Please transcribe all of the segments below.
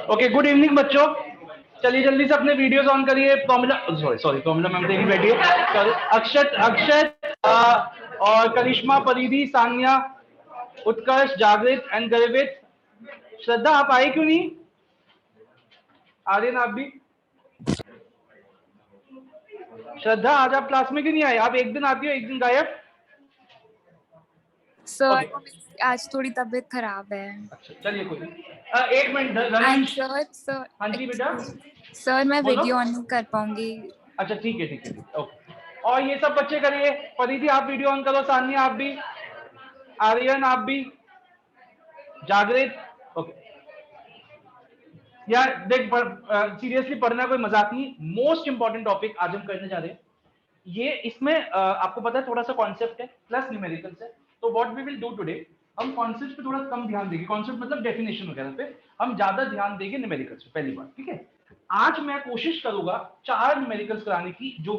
Okay, good evening बच्चों। चलिए जल्दी से अपने वीडियोस ऑन करिए। प्रोमिला, सॉरी प्रोमिला मैम देखिए बैठी है। अक्षत, और करिश्मा, परिधि, सान्या, उत्कर्ष, जागृत एंड गर्वित। श्रद्धा आप आए क्यों नहीं? आर्यन आप भी। श्रद्धा आज आप क्लास में क्यों नहीं आए? आप एक दिन आती हो एक दिन गायब। सर आज थोड़ी तबीयत खराब है। अच्छा चलिए कोई नहीं। एक मिनट सर हाँ जी बेटा। सर मैं वीडियो ऑन नहीं कर पाऊंगी। अच्छा ठीक है ओके। और ये सब बच्चे करिए। परिधि आप वीडियो ऑन करो, सान्या आप भी, आर्यन आप भी, जागृत। ओके यार देख, सीरियसली पढ़ना कोई मजाक नहीं। मोस्ट इंपॉर्टेंट टॉपिक आज हम करने जा रहे हैं। ये इसमें आपको पता है थोड़ा सा कॉन्सेप्ट है प्लस न्यूमेरिकल्स है। तो what we will do today, हम कॉन्सेप्ट पे थोड़ा कम ध्यान देंगे। कॉन्सेप्ट मतलब डेफिनेशन वगैरह पे हम ज्यादा ध्यान देंगे न्यूमेरिकल्स पे, पहली बात। ठीक है, आज मैं कोशिश करूंगा 4 न्यूमेरिकल्स कराने की जो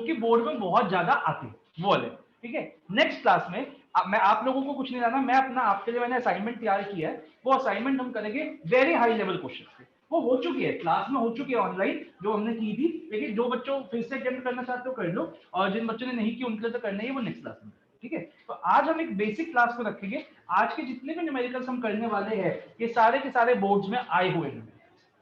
कि बोर्ड में बहुत ज्यादा आती है, वो वाले। ठीक है, नेक्स्ट क्लास में मैं आप लोगों को कुछ नहीं लाना, मैं अपना आपके लिए मैंने असाइनमेंट तैयार किया है। वो असाइनमेंट हम करेंगे वेरी हाई लेवल क्वेश्चन पे। वो हो चुकी है, क्लास में हो चुकी है ऑनलाइन जो हमने की थी। लेकिन जो बच्चों फिर से अटेम्प्ट करना चाहते हो कर लो, और जिन बच्चों ने नहीं की उनके लिए तो करना ही है, वो नेक्स्ट क्लास में। ठीक है, तो आज हम एक बेसिक क्लास को रखेंगे। आज के जितने भी न्यूमेरिकल्स हम करने वाले हैं ये सारे के सारे बोर्ड्स में आए हुए हैं।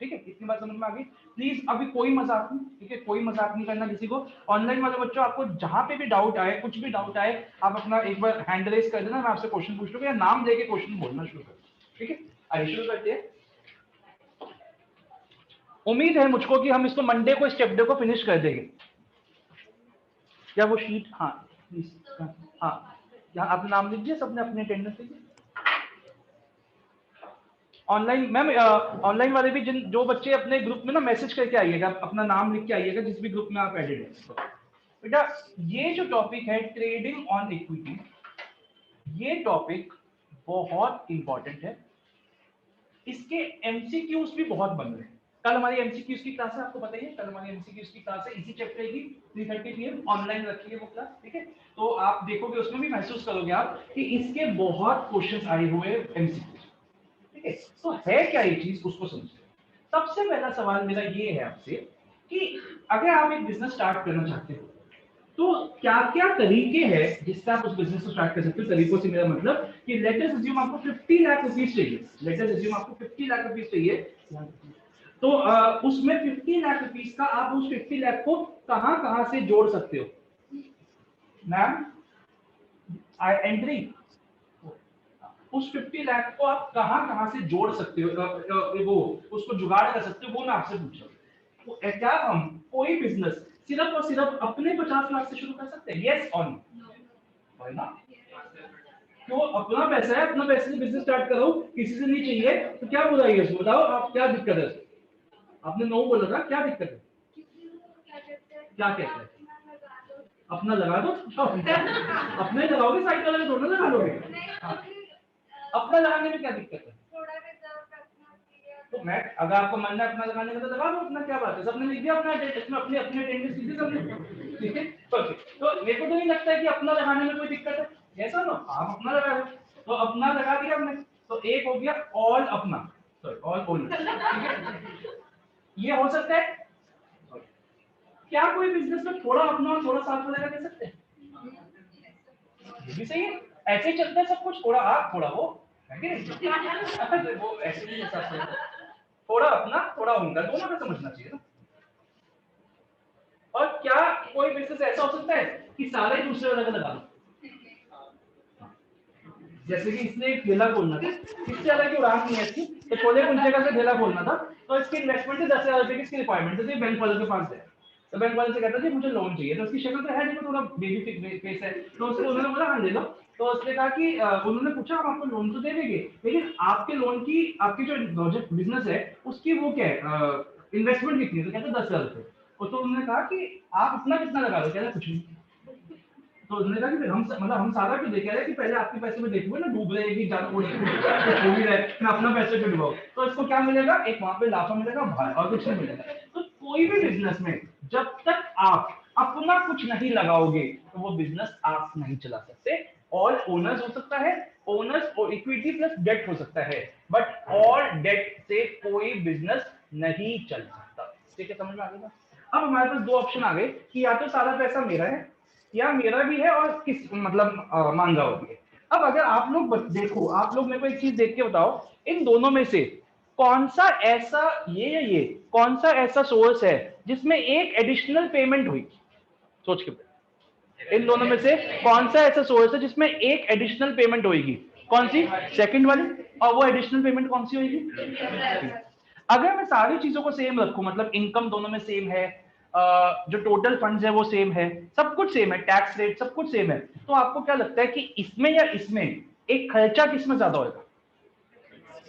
ठीक है, इतनी बात समझ में आ गई। प्लीज अभी कोई मजाक नहीं, ठीक है, कोई मजाक नहीं करना किसी को। ऑनलाइन वाले बच्चों आपको जहां पे भी डाउट आए, कुछ भी डाउट आए, आप अपना एक बार हैंड रेज कर देना, मैं आपसे क्वेश्चन पूछ लूंगा या नाम लेके क्वेश्चन बोलना शुरू कर। ठीक है, आइए शुरू करते हैं। उम्मीद है मुझको कि हम इसको मंडे को इस चैप्टर को फिनिश कर देंगे। क्या वो शीट, हाँ प्लीज, हाँ यहाँ अपना नाम लिखिए, सबने अपने अटेंडेंस लिखिए। ऑनलाइन मैम, ऑनलाइन वाले भी जो बच्चे अपने ग्रुप में ना मैसेज करके आइएगा, अपना नाम लिख के आइएगा जिस भी ग्रुप में आप एडेड हैं। बेटा ये जो टॉपिक है ट्रेडिंग ऑन इक्विटी, ये टॉपिक बहुत इंपॉर्टेंट है। इसके एमसीक्यूज भी बहुत बन रहे हैं। कल हमारी एमसीक्यूज की क्लास है, आपको पता ही है, कल हमारी एमसीक्यूज की क्लास है इसी चैप्टर की, 3:30 PM ऑनलाइन रखी है वो क्लास। ठीक है, तो आप देखोगे उसमें भी महसूस करोगे आप कि इसके बहुत क्वेश्चंस आए हुए हैं एमसीक्यूज। ठीक है, तो है क्या ये चीज, उसको समझते हैं। सबसे पहला सवाल मेरा ये है आपसे कि अगर आप एक बिजनेस स्टार्ट करना चाहते हो तो क्या क्या तरीके हैं जिससे आप उस बिजनेस को स्टार्ट कर सकते हो। तरीकों से मेरा मतलब कि लेट अस अज्यूम आपको 50 लाख रुपीस चाहिए, लेट अस अज्यूम आपको 50 लाख रुपीस चाहिए, तो उसमें 50 लाख रुपीस का आप उस 50 लाख को कहां से जोड़ सकते हो। मैम एंट्री, उस 50 लाख को आप कहां से जोड़ सकते हो, वो उसको जुगाड़ कर सकते हो, वो मैं आपसे पूछ रहा हूँ। तो क्या हम कोई बिजनेस सिर्फ और सिर्फ अपने 50 लाख से शुरू कर सकते हैं? यस और नो? ना, क्यों? अपना पैसा है, अपना पैसे से बिजनेस स्टार्ट करो, किसी से नहीं चाहिए, तो क्या बुराई है? बताओ आप, क्या दिक्कत है? आपने नो बोला था, क्या दिक्कत है? क्या कहते हैं? अपना लगा दो। अपने लगाओगे, साइड वाले थोड़ा लगा लोगे। अपना लगाने में क्या दिक्कत है? तो मैं, अगर आपको मन है अपना लगाने का तो लगा दो अपना, क्या बात है? सबने लिख दिया अपना अटेंडेंस में, अपनी अटेंडेंस लिख दी सबने। ठीक है, तो मेरे को तो नहीं लगता है कि अपना लगाने में कोई दिक्कत है। ऐसा ना, आप अपना लगा दो, तो अपना लगा दिया हमने, तो एक हो गया ऑल अपना, सॉरी ऑल ओनर। ये हो सकता है। क्या कोई बिजनेस में थोड़ा अपना और थोड़ा साथ वाला दे सकते हैं? ये भी सही है, ऐसे ही चलता है सब कुछ, थोड़ा आप थोड़ा वो, है कि नहीं? वो ऐसे नहीं चल सकता, थोड़ा अपना थोड़ा उनका, दोनों का समझना चाहिए ना। और क्या कोई बिजनेस ऐसा हो सकता है कि सारे दूसरे वाले का लगा दो? जैसे कि इसने एक ठेला खोलना था, इससे ज्यादा की उड़ान नहीं है इसकी, तो छोले कुलचे का ठेला खोलना था, तो इसकी इन्वेस्टमेंट है 10,000 रुपए की, इसकी रिक्वायरमेंट है, बैंक वाले के पास है, तो बैंक वाले से कहता है मुझे लोन चाहिए, तो उसकी शक्ल तो है नहीं, थोड़ा बेबी फेस है, तो उससे उन्होंने बोला हाँ ले लो। तो उसने कहा कि उन्होंने पूछा हम आपको लोन तो दे देंगे, लेकिन आपके लोन की, आपकी जो बिजनेस है उसकी वो क्या है, इन्वेस्टमेंट कितनी है? तो कहते 10,000 रुपए। तो उन्होंने कहा कि आप अपना कितना लगा दो, कहते कुछ नहीं। तो उन्होंने कहा कि हम मतलब हम सारा क्यों देख रहे हैं कि पहले आपके पैसे में देखोगे ना, डूब रहे कि ज्यादा हो भी रहे, मैं अपना पैसे क्यों डुबाऊं? तो इसको क्या मिलेगा? एक वहां पे लाफा मिलेगा भाई, और कुछ नहीं मिलेगा। तो कोई भी बिजनेस में जब तक आप अपना कुछ नहीं लगाओगे तो वो बिजनेस आप नहीं चला सकते। ऑल ओनर्स हो सकता है, ओनर्स और इक्विटी प्लस डेट हो सकता है, बट और डेट से कोई बिजनेस नहीं चल सकता। ठीक है, समझ में आ गया? अब हमारे पास दो ऑप्शन आ गए कि या तो सारा पैसा मेरा है या मेरा भी है और किस मतलब मांगा हुआ भी है। अब अगर आप लोग देखो, आप लोग मेरे को एक चीज देख के बताओ, इन दोनों में से कौन सा ऐसा, ये या ये, कौन सा ऐसा सोर्स है जिसमें एक एडिशनल पेमेंट हुई? सोच के, इन दोनों में से कौन सा ऐसा सोर्स है जिसमें एक एडिशनल पेमेंट होगी? कौन सी? सेकंड वाली। और वो एडिशनल पेमेंट कौन सी होगी? अगर मैं सारी चीजों को सेम रखूं, मतलब इनकम दोनों में सेम है, जो टोटल फंड्स है वो सेम है, सब कुछ सेम है, टैक्स रेट सब कुछ सेम है, तो आपको क्या लगता है कि इसमें या इसमें एक खर्चा किसमें ज्यादा होगा?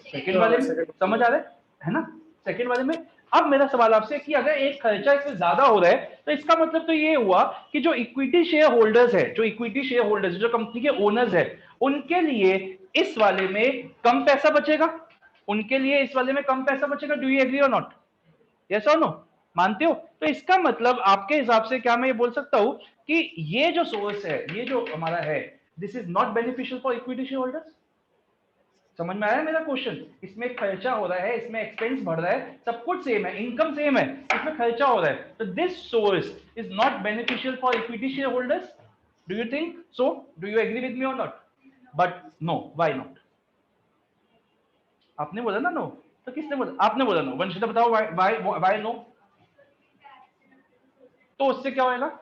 सेकंड वाले में। समझ आ रहा है ना? सेकंड वाले में। अब मेरा सवाल आपसे कि अगर एक खर्चा इसमें ज्यादा हो रहा है तो इसका मतलब तो ये हुआ कि जो इक्विटी शेयर होल्डर्स है, जो इक्विटी शेयर होल्डर्स, जो कंपनी के ओनर्स है, उनके लिए इस वाले में कम पैसा बचेगा, उनके लिए इस वाले में कम पैसा बचेगा। डू यू एग्री और नॉट? यस और नो? मानते हो? तो इसका मतलब आपके हिसाब से क्या मैं ये बोल सकता हूं कि ये जो सोर्स है, ये जो हमारा है, this is not beneficial for equity share holders? समझ में आया मेरा क्वेश्चन? इसमें खर्चा हो रहा है, इसमें एक्सपेंस बढ़ रहा है, सब कुछ सेम है, इनकम सेम है, इसमें खर्चा हो रहा है, तो this source is not beneficial for equity share holders. Do you think so? Do you agree with me और not? But no, why not? आपने बोला ना नो, तो किसने बोला? आपने बोला नो। वंशिता बताओ व्हाई नो? तो उससे क्या होगा?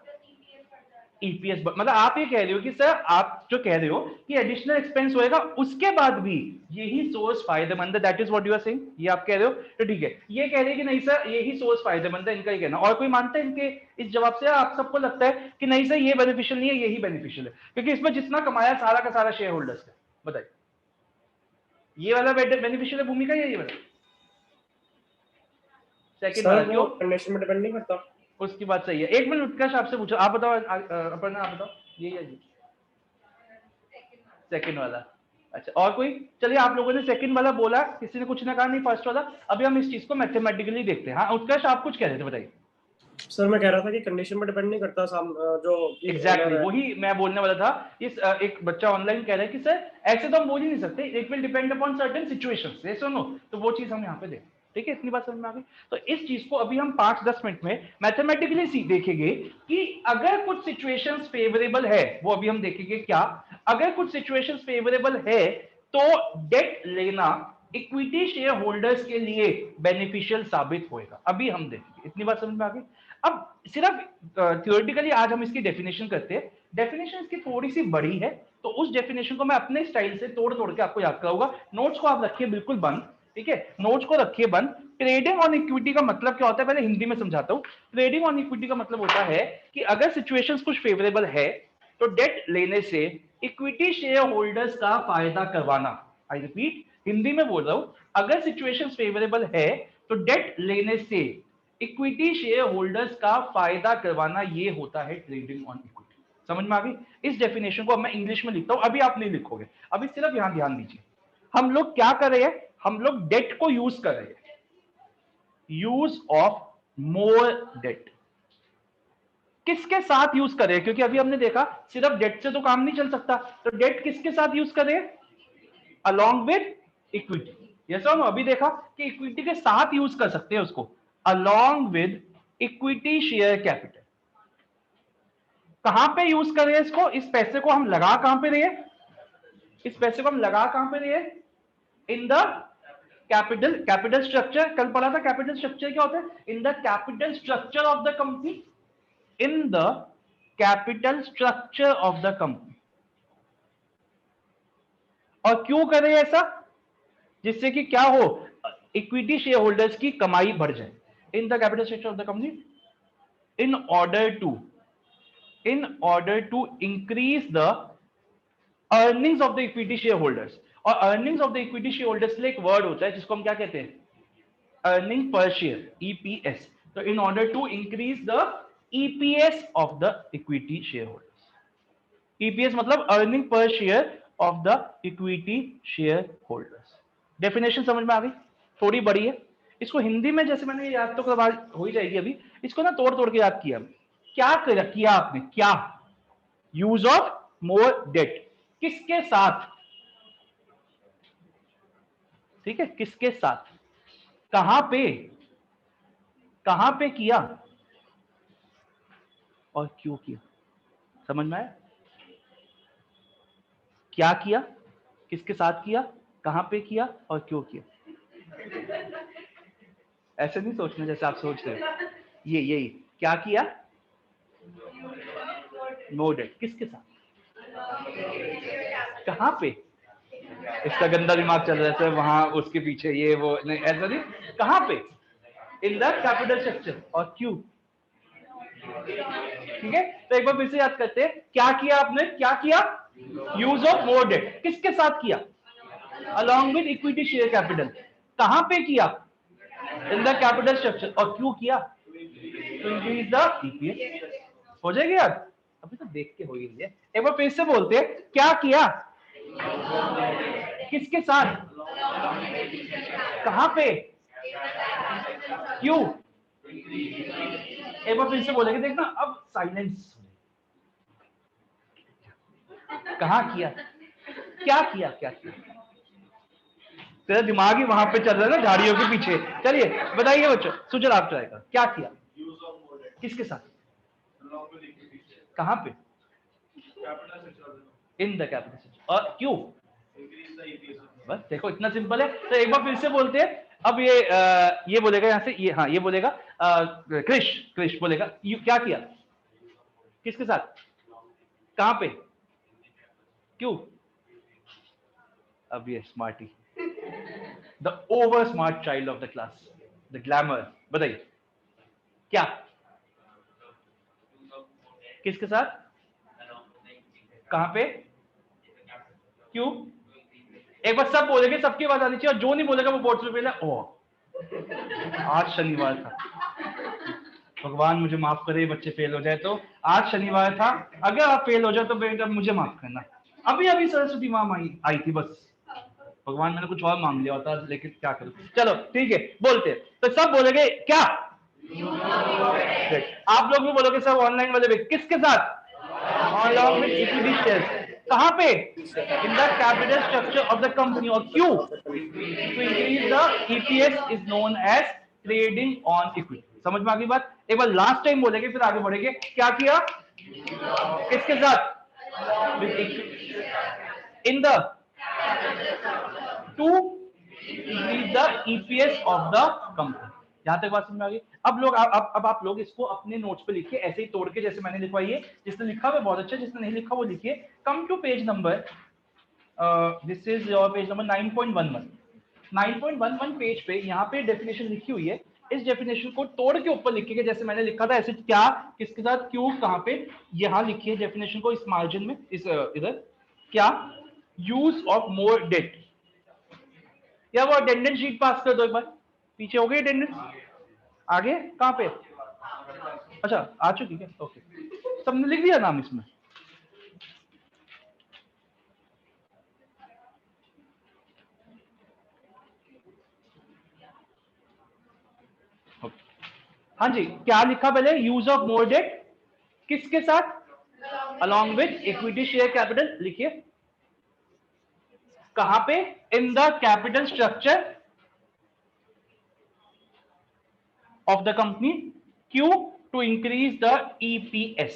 ईपीएस, मतलब आप ये कह रहे हो कि सर, आप जो कह रहे हो कि एडिशनल एक्सपेंस होएगा उसके बाद भी यही सोर्स फायदेमंद है, that is what you are saying, ये आप कह रहे हो, तो ठीक है। ये कह रहे हैं कि नहीं सर यही सोर्स फायदेमंद है, इनका ही कहना। और कोई मानता है इनके इस जवाब से? आप सबको लगता है कि नहीं सर ये बेनिफिशियल नहीं है, यही बेनिफिशियल है, क्योंकि इसमें जितना कमाया सारा का सारा शेयर होल्डर्स का? बताइए, ये वाला बेनिफिशियल है भूमिका या ये वाला? सेकंड वाला। सर वो क्यों? कंडीशन में डिपेंड नहीं करता। उसकी बात सही है। एक मिनट उत्कर्ष आपसे पूछो, आप बताओ अपर्णा, आप बताओ ये या ये? सेकंड वाला। अच्छा, और कोई? चलिए, आप लोगों ने सेकंड वाला बोला, किसी ने कुछ ना कहा, नहीं फर्स्ट वाला। अभी हम इस चीज को मैथमेटिकली देखते हैं। हाँ उत्कर्ष, आप कुछ कह रहे थे, बताइए। सर मैं कह रहा था कि कंडीशन में डिपेंड नहीं करता, जो एग्जैक्टली वही मैं बोलने वाला था। इस एक बच्चा ऑनलाइन कह रहा है कि सर ऐसे तो हम बोल ही नहीं सकते, it will depend upon certain situations, yes और नो? तो वो चीज हम यहाँ पे देखें। ठीक है, इतनी बात समझ में आ गई? तो इस चीज को अभी हम 5-10 मिनट में मैथमेटिकली देखेंगे कि अगर कुछ सिचुएशंस फेवरेबल है, वो अभी हम देखेंगे क्या। अगर कुछ सिचुएशंस फेवरेबल है तो डेट लेना इक्विटी शेयर होल्डर्स के लिए बेनिफिशियल साबित होएगा, अभी हम देखेंगे। इतनी बात समझ में आ गई? अब सिर्फ थियोरेटिकली आज हम इसकी डेफिनेशन करते हैं। डेफिनेशन इसकी थोड़ी सी बड़ी है, तो उस डेफिनेशन को मैं अपने स्टाइल से तोड़ तोड़ के आपको याद कराऊंगा। नोट्स को आप रखिए बिल्कुल बंद, ठीक है? नोट्स को रखिए बंद। ट्रेडिंग ऑन इक्विटी का मतलब क्या होता है, पहले हिंदी में समझाता हूं। ट्रेडिंग ऑन इक्विटी का मतलब होता है कि अगर सिचुएशंस कुछ फेवरेबल है तो डेट लेने से इक्विटी शेयर होल्डर्स का फायदा करवाना। आई रिपीट, हिंदी में बोल रहा हूं, अगर सिचुएशंस फेवरेबल है तो डेट लेने से इक्विटी शेयर होल्डर्स का फायदा करवाना, ये होता है ट्रेडिंग ऑन इक्विटी। समझ में आ गई? इस डेफिनेशन को अब मैं इंग्लिश में लिखता हूं, अभी आप नहीं लिखोगे, अभी सिर्फ यहां ध्यान दीजिए। हम लोग क्या कर रहे हैं? हम लोग डेट को यूज कर रहे हैं, यूज ऑफ मोर डेट। किसके साथ यूज कर रहे हैं? क्योंकि अभी हमने देखा सिर्फ डेट से तो काम नहीं चल सकता, तो डेट किसके साथ यूज कर रहे हैं? Along with equity. यस और नो? अभी देखा कि इक्विटी के साथ यूज कर सकते हैं उसको, along with equity share capital. कहां पे यूज कर रहे हैं इसको? इस पैसे को हम लगा कहां पे रहे हैं? इस पैसे को हम लगा कहां पे रहे हैं? In the capital structure. कल पढ़ा था कैपिटल स्ट्रक्चर क्या होता है? In the capital structure of the company, in the capital structure of the company. और क्यों कर रहे हैं ऐसा? जिससे कि क्या हो? इक्विटी शेयर होल्डर्स की कमाई बढ़ जाए। In the capital structure of the company in order to increase the earnings of the equity shareholders। और earnings of the equity shareholders के लिए एक वर्ड होता है जिसको हम क्या कहते हैं? Earning per share, EPS. तो in order to increase the EPS of the equity share holders. EPS मतलब earning per share of the equity share holders. Definition समझ में आ गई? थोड़ी बड़ी है, इसको हिंदी में जैसे मैंने याद तो करवा हो ही जाएगी अभी, इसको ना तोड़ तोड़ के याद किया। क्या किया आपने? क्या यूज ऑफ मोर डेट? किसके साथ? ठीक है, किसके साथ, कहां पे किया और क्यों किया। समझ में आया? क्या किया, किसके साथ किया, कहां पे किया और क्यों किया। ऐसे नहीं सोचना जैसे आप सोच रहे हो। यही क्या किया, मोडेड, किसके साथ, कहां पे। इसका गंदा दिमाग चल रहा है वहां उसके पीछे ये वो, नहीं ऐसा नहीं, कहां पे, इन द कैपिटल स्ट्रक्चर और क्यों। ठीक है, तो एक बार फिर से याद करते हैं, क्या किया आपने, क्या किया, यूज ऑफ मोडेड, किसके साथ किया, along with equity share capital, कहां पे किया, in the capital structure, और क्यों किया, to increase the EPS। हो जाएगी यार, अभी तो देख के हो ही नहीं है। एक बार फिर से बोलते हैं, क्या किया, किसके साथ, कहां पे, क्यों। एक बार फिर से बोलेंगे, देखना अब साइलेंस, कहां किया, क्या किया, क्या किया। तेरा दिमाग ही वहां पे चल रहा है ना, झाड़ियों के पीछे। चलिए बताइए बच्चों, सुजल आप ट्राई कर, क्या किया, किसके साथ, कहां पे, इन द कैपिटल, और क्यों। बस देखो इतना सिंपल है। तो एक बार फिर से बोलते हैं, अब ये बोलेगा यहां से, ये हाँ ये बोलेगा क्रिश बोलेगा, क्या किया, किसके साथ, कहां पे, क्यों। अब ये smarty, the over smart child of the class, the glamour, बताइए क्या, किसके साथ, कहां पे, क्यों। एक बार सब बोलेंगे, सबकी आवाज आनी चाहिए, और जो नहीं बोलेगा वो बोर्ड पे पहले ओ आज शनिवार था, भगवान मुझे माफ करे बच्चे फेल हो जाए तो, आज शनिवार था, अगर आप फेल हो जाए तो बेटा मुझे माफ करना। अभी सरस्वती मैम आई थी, बस भगवान मैंने कुछ और मांग लिया होता, लेकिन क्या करूं। चलो ठीक है, बोलते तो सब बोलेंगे क्या, आप लोग भी बोलोगे सब ऑनलाइन वाले भी, किसके साथ, along with equity shares, कहां पे, in the capital structure of the company, और क्यों, to increase the EPS is known as trading on equity। समझ में आ गई बात। एक बार लास्ट टाइम बोलेंगे फिर आगे बढ़ेंगे, क्या किया, किसके साथ, in the to increase the EPS of the company। यहां तक बात समझ में आ गई। अब लोग अब आप लोग इसको अपने नोट्स पे लिखिए, ऐसे ही तोड़ के जैसे मैंने लिखवाई है। जिसने लिखा है बहुत अच्छा, जिसने नहीं लिखा वो लिखिए। Come to page number, this is your page number 9.11। 9.11 page पे यहाँ पे डेफिनेशन लिखी हुई है। इस डेफिनेशन को तोड़ के ऊपर लिखिएगा जैसे मैंने लिखा था, ऐसे क्या, किसके साथ, क्यों, कहां पे। यहां लिखिए डेफिनेशन को, इस मार्जिन में, इस इधर, क्या, यूज ऑफ मोर डेट। या वो अटेंडेंस शीट पास कर दो एक बार, पीछे हो गई अटेंडेंस, आगे कहां पे, अच्छा आ चुकी है, ओके, सबने लिख दिया नाम इसमें। हाँ जी, क्या लिखा पहले, यूज ऑफ मोर डेट, किसके साथ, along with equity share capital, लिखिए कहां पे, in the capital structure of the company, Q, to increase the EPS।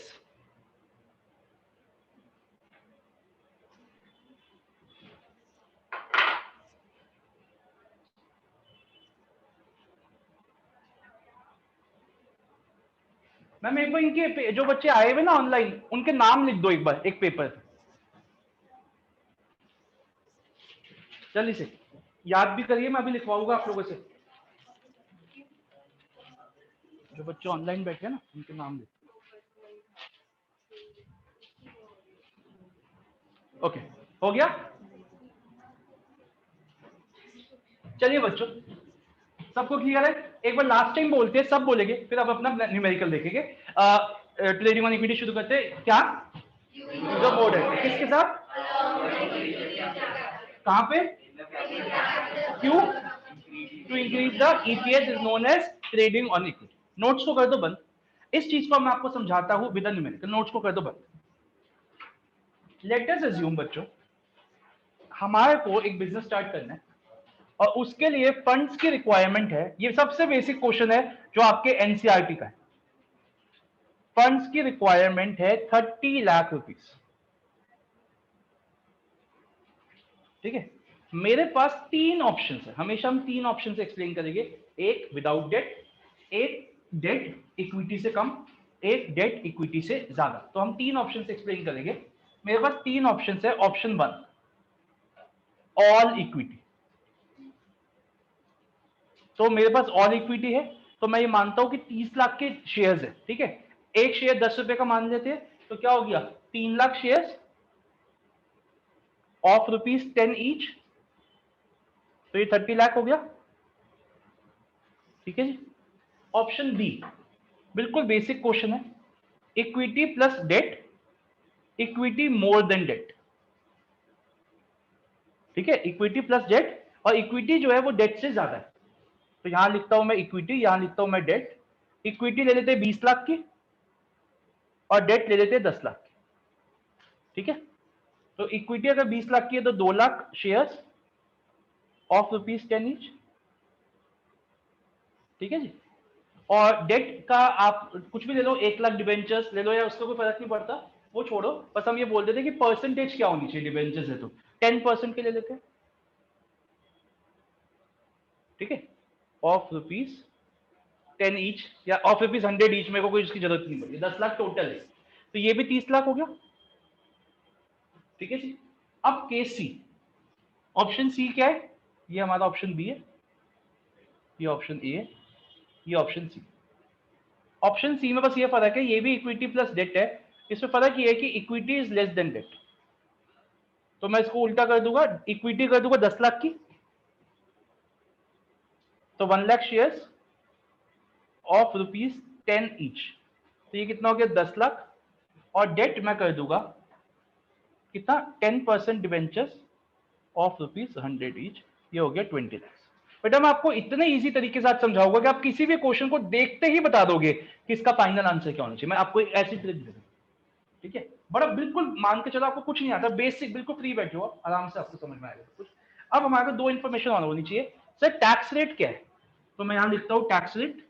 Ma'am एक बार इनके जो बच्चे आए हुए ना ऑनलाइन, उनके नाम लिख दो एक बार एक पेपर पे, जल्दी से याद भी करिए, मैं अभी लिखवाऊंगा आप लोगों से। जो बच्चे ऑनलाइन बैठे हैं ना उनके नाम लिख। ओके, हो गया। चलिए बच्चों, सबको क्लियर है। एक बार लास्ट टाइम बोलते हैं, सब बोलेंगे, फिर अब अपना न्यूमेरिकल देखेंगे। ट्रेडिंग ऑन इक्विटी शुरू करते हैं। क्या, जो बोर्ड है, किसके साथ, कहां पे, क्यों, to increase the EPS is known as trading on equity. Notes को कर दो बंद, इस चीज को मैं आपको समझाता हूं विद न्यूमेरिकल। नोट्स को कर दो बंद। लेट अस अज्यूम बच्चों, हमारे को एक बिजनेस स्टार्ट करना है, और उसके लिए फंड्स की रिक्वायरमेंट है, ये सबसे बेसिक क्वेश्चन है जो आपके एनसीईआरटी का है। फंड्स की रिक्वायरमेंट है 30 लाख रुपीस। ठीक है, मेरे पास 3 ऑप्शन है, हमेशा हम 3 ऑप्शन से एक्सप्लेन करेंगे, एक विदाउट डेट, एक डेट इक्विटी से कम, एक डेट इक्विटी से ज्यादा। तो हम 3 ऑप्शन से एक्सप्लेन करेंगे। मेरे पास 3 ऑप्शन है। Option 1 all equity. तो मेरे पास ऑल इक्विटी है, तो मैं ये मानता हूं कि 30 लाख के शेयर्स है। ठीक है, एक शेयर 10 रुपए का मान लेते हैं, तो क्या हो गया, 3 लाख शेयर्स ऑफ ₹10 ईच, तो ये 30 लाख हो गया। ठीक है जी। ऑप्शन बी बिल्कुल बेसिक क्वेश्चन है, equity plus debt, equity more than debt. ठीक है, इक्विटी प्लस डेट, और इक्विटी जो है वो डेट से ज्यादा है। तो यहां लिखता हूं मैं इक्विटी, यहां लिखता हूं मैं डेट। इक्विटी ले लेते 20 लाख की और डेट ले लेते 10 लाख की। ठीक है, तो इक्विटी अगर 20 लाख की है तो 2 लाख शेयर्स ऑफ ₹10 ईच। ठीक है जी। और डेट का आप कुछ भी ले लो, 1 लाख डिबेंचर्स ले लो, या उसका कोई फर्क नहीं पड़ता, वो छोड़ो, बस हम ये बोल देते कि परसेंटेज क्या होनी चाहिए डिबेंचर्स है तो 10% के ले लेते हैं। ठीक है, ऑफ ₹10 ईच या ऑफ ₹100 ईच, मेरे को कोई उसकी जरूरत नहीं पड़ी, 10 लाख टोटल है, तो ये भी 30 लाख हो गया। ठीक है जी। अब केस सी, ऑप्शन सी क्या है, ये हमारा ऑप्शन बी है, ये ऑप्शन ए है, ये ऑप्शन सी। ऑप्शन सी में बस ये फर्क है, ये भी इक्विटी प्लस डेट है, इसमें फर्क ये है कि equity is less than debt. तो मैं इसको उल्टा कर दूंगा, इक्विटी कर दूंगा 10 लाख की, तो 1 लाख शेयर्स ऑफ ₹10 ईच, तो ये कितना हो गया, 10 लाख। और डेट मैं कर दूंगा कितना, 10% डिवेंचर्स ऑफ ₹100 ईच, ये हो गया 20 लाख। बेटा मैं आपको इतने इजी तरीके से समझाऊंगा कि आप किसी भी क्वेश्चन को देखते ही बता दोगे कि इसका फाइनल आंसर क्या होना चाहिए। मैं आपको एक ऐसी ट्रिक दे दूंगा। ठीक है, बड़ा बिल्कुल मान के चलो आपको कुछ नहीं आता, बेसिक बिल्कुल फ्री बैठे हो, आराम से आपको समझ में आएगा कुछ। अब हमारे को 2 इंफॉर्मेशन ऑन होनी चाहिए, सर टैक्स रेट क्या है, तो मैं यहां लिखता हूं tax rate,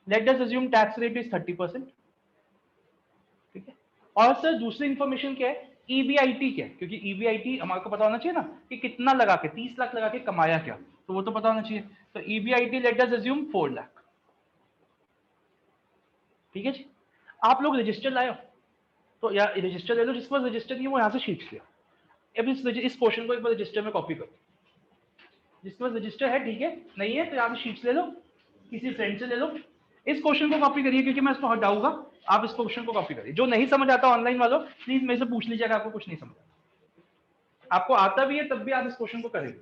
let us assume tax rate is 30%। ठीक है, और सर दूसरी इंफॉर्मेशन क्या है, ईबीआईटी क्या है, क्योंकि ईबीआईटी हमारे को पता होना चाहिए ना कि कितना लगा के, 30 लाख लगा के कमाया क्या, तो वो तो पता होना चाहिए। तो EBIT let us assume 4 lakh. ठीक है जी। आप लोग रजिस्टर लाए हो, तो या रजिस्टर ले लो, जिसके पास रजिस्टर नहीं है वो यहाँ से शीट्स लिया। अब इस क्वेश्चन को एक बार रजिस्टर में कॉपी करो, जिसके पास रजिस्टर है, ठीक है, नहीं है तो यहाँ से शीट्स ले लो, किसी फ्रेंड से ले लो, इस क्वेश्चन को कॉपी करिए, क्योंकि मैं इसको हटाऊंगा, आप इस क्वेश्चन को कॉपी करिए। जो नहीं समझ आता ऑनलाइन वालों, प्लीज मेरे से पूछ लीजिएगा, आपको कुछ नहीं समझ, आपको आता भी है तब भी आप इस क्वेश्चन को करेंगे।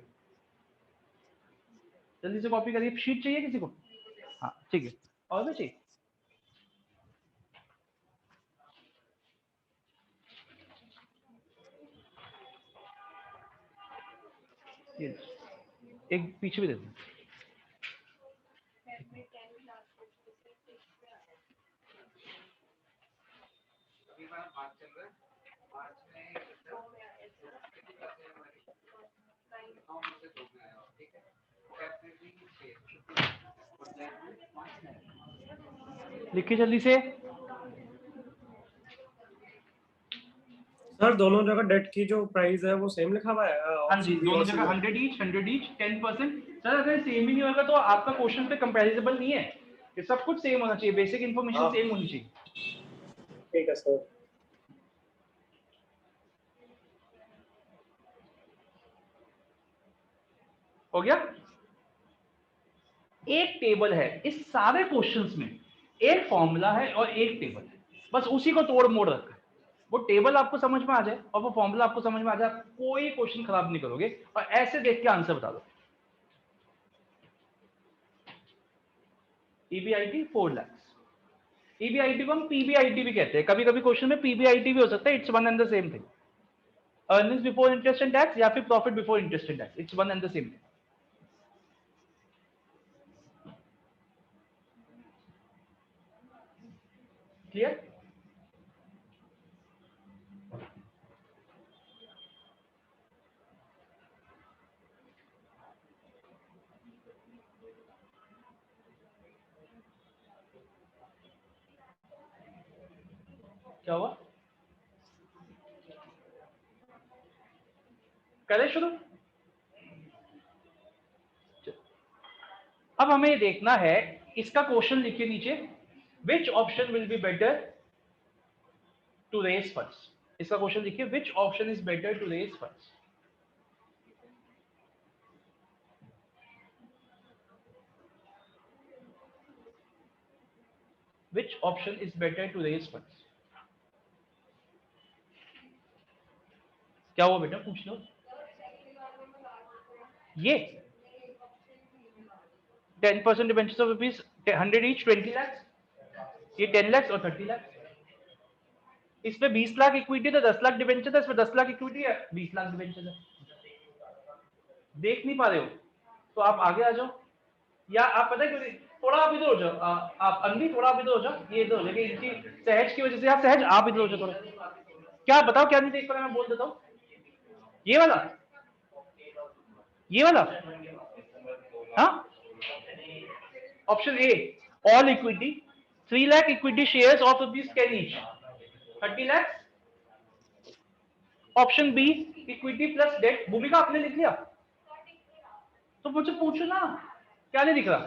जल्दी से कॉपी करिए। शीट चाहिए किसी को? हाँ ठीक है, और भी चाहिए? ये एक पीछे भी दे दो। लिखिए जल्दी से। सर दोनों जगह डेट की जो प्राइस है वो सेम लिखा हुआ है? हाँ जी, दोनों जगह 100 ईच 10%। सर अगर सेम ही नहीं होगा तो आपका क्वेश्चन पे कंपैरिजेबल नहीं है, ये सब कुछ सेम होना चाहिए, बेसिक इन्फॉर्मेशन सेम होनी चाहिए। ठीक है सर। हो गया। एक टेबल है इस सारे क्वेश्चंस में, एक फॉर्मूला है और एक टेबल है, बस उसी को तोड़ मोड़ रखा है। वो टेबल आपको समझ में आ जाए और वो फॉर्मूला आपको समझ में आ जाए, आप कोई क्वेश्चन खराब नहीं करोगे और ऐसे देख के आंसर बता दो। ईबीआईटी 4 लाख। ईबीआईटी को हम पीबीआईटी भी कहते हैं, कभी कभी क्वेश्चन में पीबीआईटी भी हो सकता है, it's one and the same thing. Earnings before interest and tax या फिर profit before interest and tax, it's one and the same thing. Clear? क्या हुआ? करें शुरू? अब हमें ये देखना है, इसका क्वेश्चन लिखिए नीचे, which option will be better to raise funds. इसका क्वेश्चन लिखिए, which option is better to raise funds. Which option is better to raise funds? क्या हुआ बेटा, पूछ लो। ये 10% debentures of rupees 100 each 20 lakh, ये 10 लाख और 30 लाख। इसमें 20 लाख इक्विटी तो 10 लाख डिबेंचर था, इसमें 10 लाख इक्विटी है 20 लाख डिबेंचर है। देख नहीं पा रहे हो तो आप आगे आ जाओ, या आप पता है क्यों, थोड़ा आप इधर हो जाओ, आप अंधी थोड़ा आप इधर हो जाओ, ये इधर हो जाएगा, इनकी सहज की वजह से आप सहज आप इधर हो जाओ थोड़ा। क्या बताओ, क्या नहीं देख पा रहे, मैं बोल देता हूँ। ये वाला, ये वाला, हाँ, option A all equity 3 lakh equity shares of rupees 10 each 30 lakh. Option B equity plus debt. Bhumika आपने लिख लिया तो मुझे पूछो ना, क्या नहीं दिख रहा?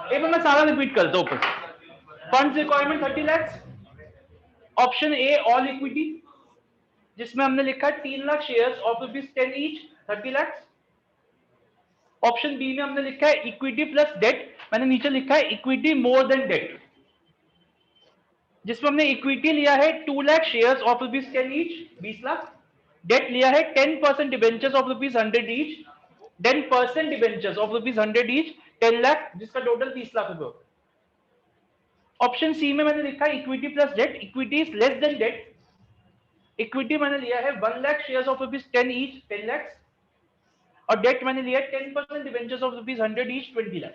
एक बार मैं सारा रिपीट करता हूं। ऊपर funds requirement 30 lakh. Option A all equity, जिसमें हमने लिखा है 3 lakh shares of rupees 10 each 30 lakh. Option B में हमने लिखा है इक्विटी प्लस डेट, मैंने नीचे लिखा है इक्विटी मोर देन डेट, जिसमें हमने इक्विटी लिया है 2 lakh shares of rupees 10 each 20 lakh, debt लिया है 10% debentures of rupees 100 each, 10% debentures of rupees 100 each 10 lakh, जिसका टोटल 30 लाख रुपए होगा। ऑप्शन सी में मैंने लिखा है equity plus debt, equity is less than debt. Equity मैंने लिया है 1 lakh shares of rupees 10 each 10 lakh, और डेट मैंने लिया है 10% debentures of rupees 100 each 20 lakh,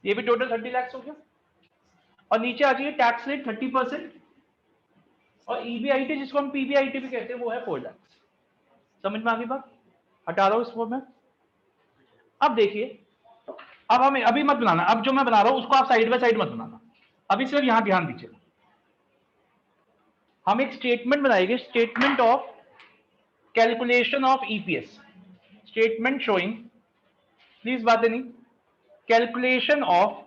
ये भी टोटल 30 लाख हो गया। और नीचे आ जाइए टैक्स रेट 30%, और ईबीआईटी जिसको हम पीबीआईटी भी कहते हैं वो है 4 लाख। समझ में आ गई बात? हटा रहा हूं इस फॉर्म में। अब देखिए, अब हमें अभी मत बनाना, अब जो मैं बना रहा हूं उसको आप साइड बाय साइड मत बनाना, अभी सिर्फ यहां ध्यान दीजिए। हम एक स्टेटमेंट बनाएंगे, statement of calculation of EPS, statement showing, please बातें नहीं, calculation of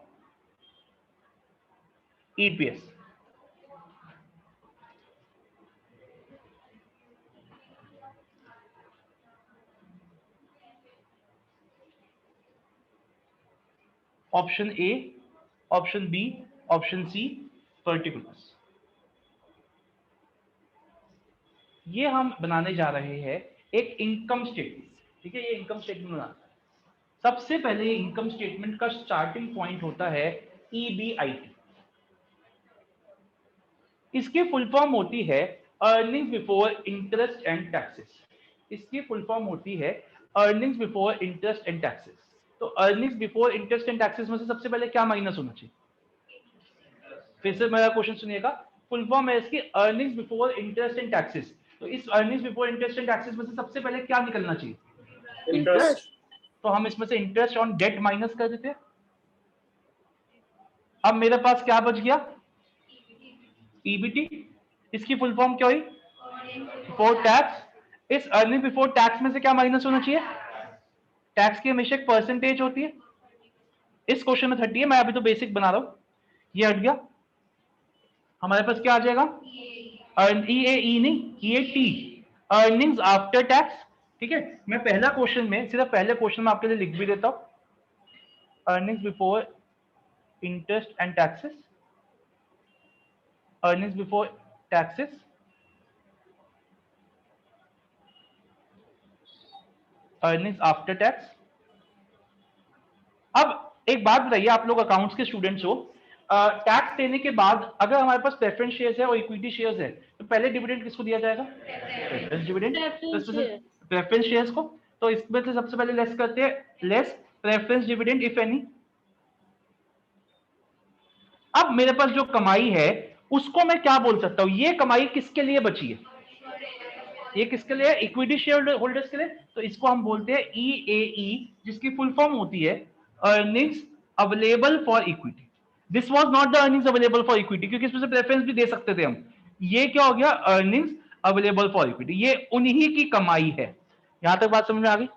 EPS. Option A, option B, option C, particulars. ये हम बनाने जा रहे हैं एक इनकम स्टेटमेंट, ठीक है? ये इनकम स्टेटमेंट बनाना, सबसे पहले ये इनकम स्टेटमेंट का स्टार्टिंग पॉइंट होता है ईबीआईटी। इसकी फुल फॉर्म होती है earnings before interest and taxes. इसकी फुल फॉर्म होती है earnings before interest and taxes. तो earnings before interest and taxes में से सबसे पहले क्या माइनस होना चाहिए? फिर से मेरा क्वेश्चन सुनिएगा, फुल फॉर्म है इसकी earnings before interest and taxes. तो इस earnings before interest and taxes में से सबसे पहले क्या निकलना चाहिए? इंटरेस्ट। तो हम इसमें से इंटरेस्ट ऑन डेट माइनस कर देते हैं। अब मेरे पास क्या बच गया? ईबीटी। इसकी फुल फॉर्म क्या हुई? Before tax. इस अर्निंग बिफोर टैक्स में से क्या माइनस होना चाहिए? टैक्स की हमेशा एक परसेंटेज होती है, इस क्वेश्चन में 30 है, मैं अभी तो बेसिक बना रहा हूं, ये हट गया। हमारे पास क्या आ जाएगा? ई नहीं, ये टी, अर्निंग्स आफ्टर टैक्स। ठीक है, मैं पहला क्वेश्चन में, सिर्फ पहले क्वेश्चन में आपके लिए लिख भी देता हूं, earnings before interest and taxes, earnings before taxes, earnings after tax. अब एक बात बताइए, आप लोग अकाउंट्स के स्टूडेंट्स हो, टैक्स देने के बाद अगर हमारे पास प्रेफरेंस शेयर्स है और इक्विटी शेयर्स है, तो पहले डिविडेंड किसको दिया जाएगा? प्रेफरेंस डिविडेंड, प्रेफरेंस शेयर्स को। तो इसमें से सबसे पहले लेस करते हैं, less preference dividend if any. अब मेरे पास जो कमाई है उसको मैं क्या बोल सकता हूं? ये कमाई किसके लिए बची है? ये किसके लिए? इक्विटी शेयर होल्डर्स के लिए। तो इसको हम बोलते हैं ईएई, जिसकी फुल फॉर्म होती है earnings available for equity. This was not the earnings available for equity, क्योंकि इसमें से प्रेफरेंस भी दे सकते थे हम। ये क्या हो गया, अर्निंग्स अवेलेबल फॉर इक्विटी, ये उन्हीं की कमाई है। यहां तक बात समझ में आ गई?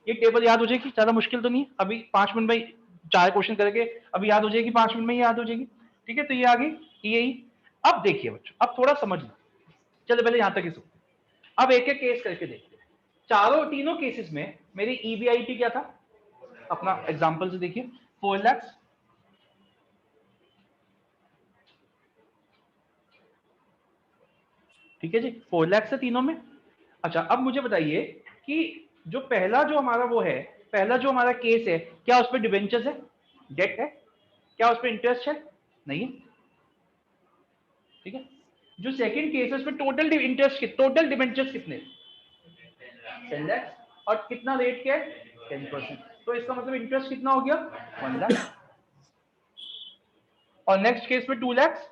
ये टेबल याद हो जाएगी, ज्यादा मुश्किल तो नहीं है, अभी 5 मिनट में 4 क्वेश्चन करके अभी याद हो जाएगी, 5 मिनट में याद हो जाएगी। ठीक है, तो ये आ गई यही। अब देखिए बच्चों, अब थोड़ा समझ लो, चलो पहले यहां तक ही सुनते, अब एक एक केस करके देखते हैं। चारों तीनों केसेस में मेरी ईबीआईटी क्या था, अपना एग्जांपल से देखिए, 4 लाख। ठीक है जी, 4 लाख से तीनों में। अच्छा, अब मुझे बताइए कि जो पहला जो हमारा वो है, पहला जो हमारा केस है, क्या उस पर डिबेंचर्स है, डेट है, क्या उस पर इंटरेस्ट है? नहीं है। ठीक है, जो सेकंड केस है उसमें टोटल इंटरेस्ट, टोटल डिबेंचर्स कितने? 10 लाख, और कितना रेट क्या है? 10%। तो इसका मतलब इंटरेस्ट कितना हो गया? 1 लाख। और नेक्स्ट केस में 2 लाख।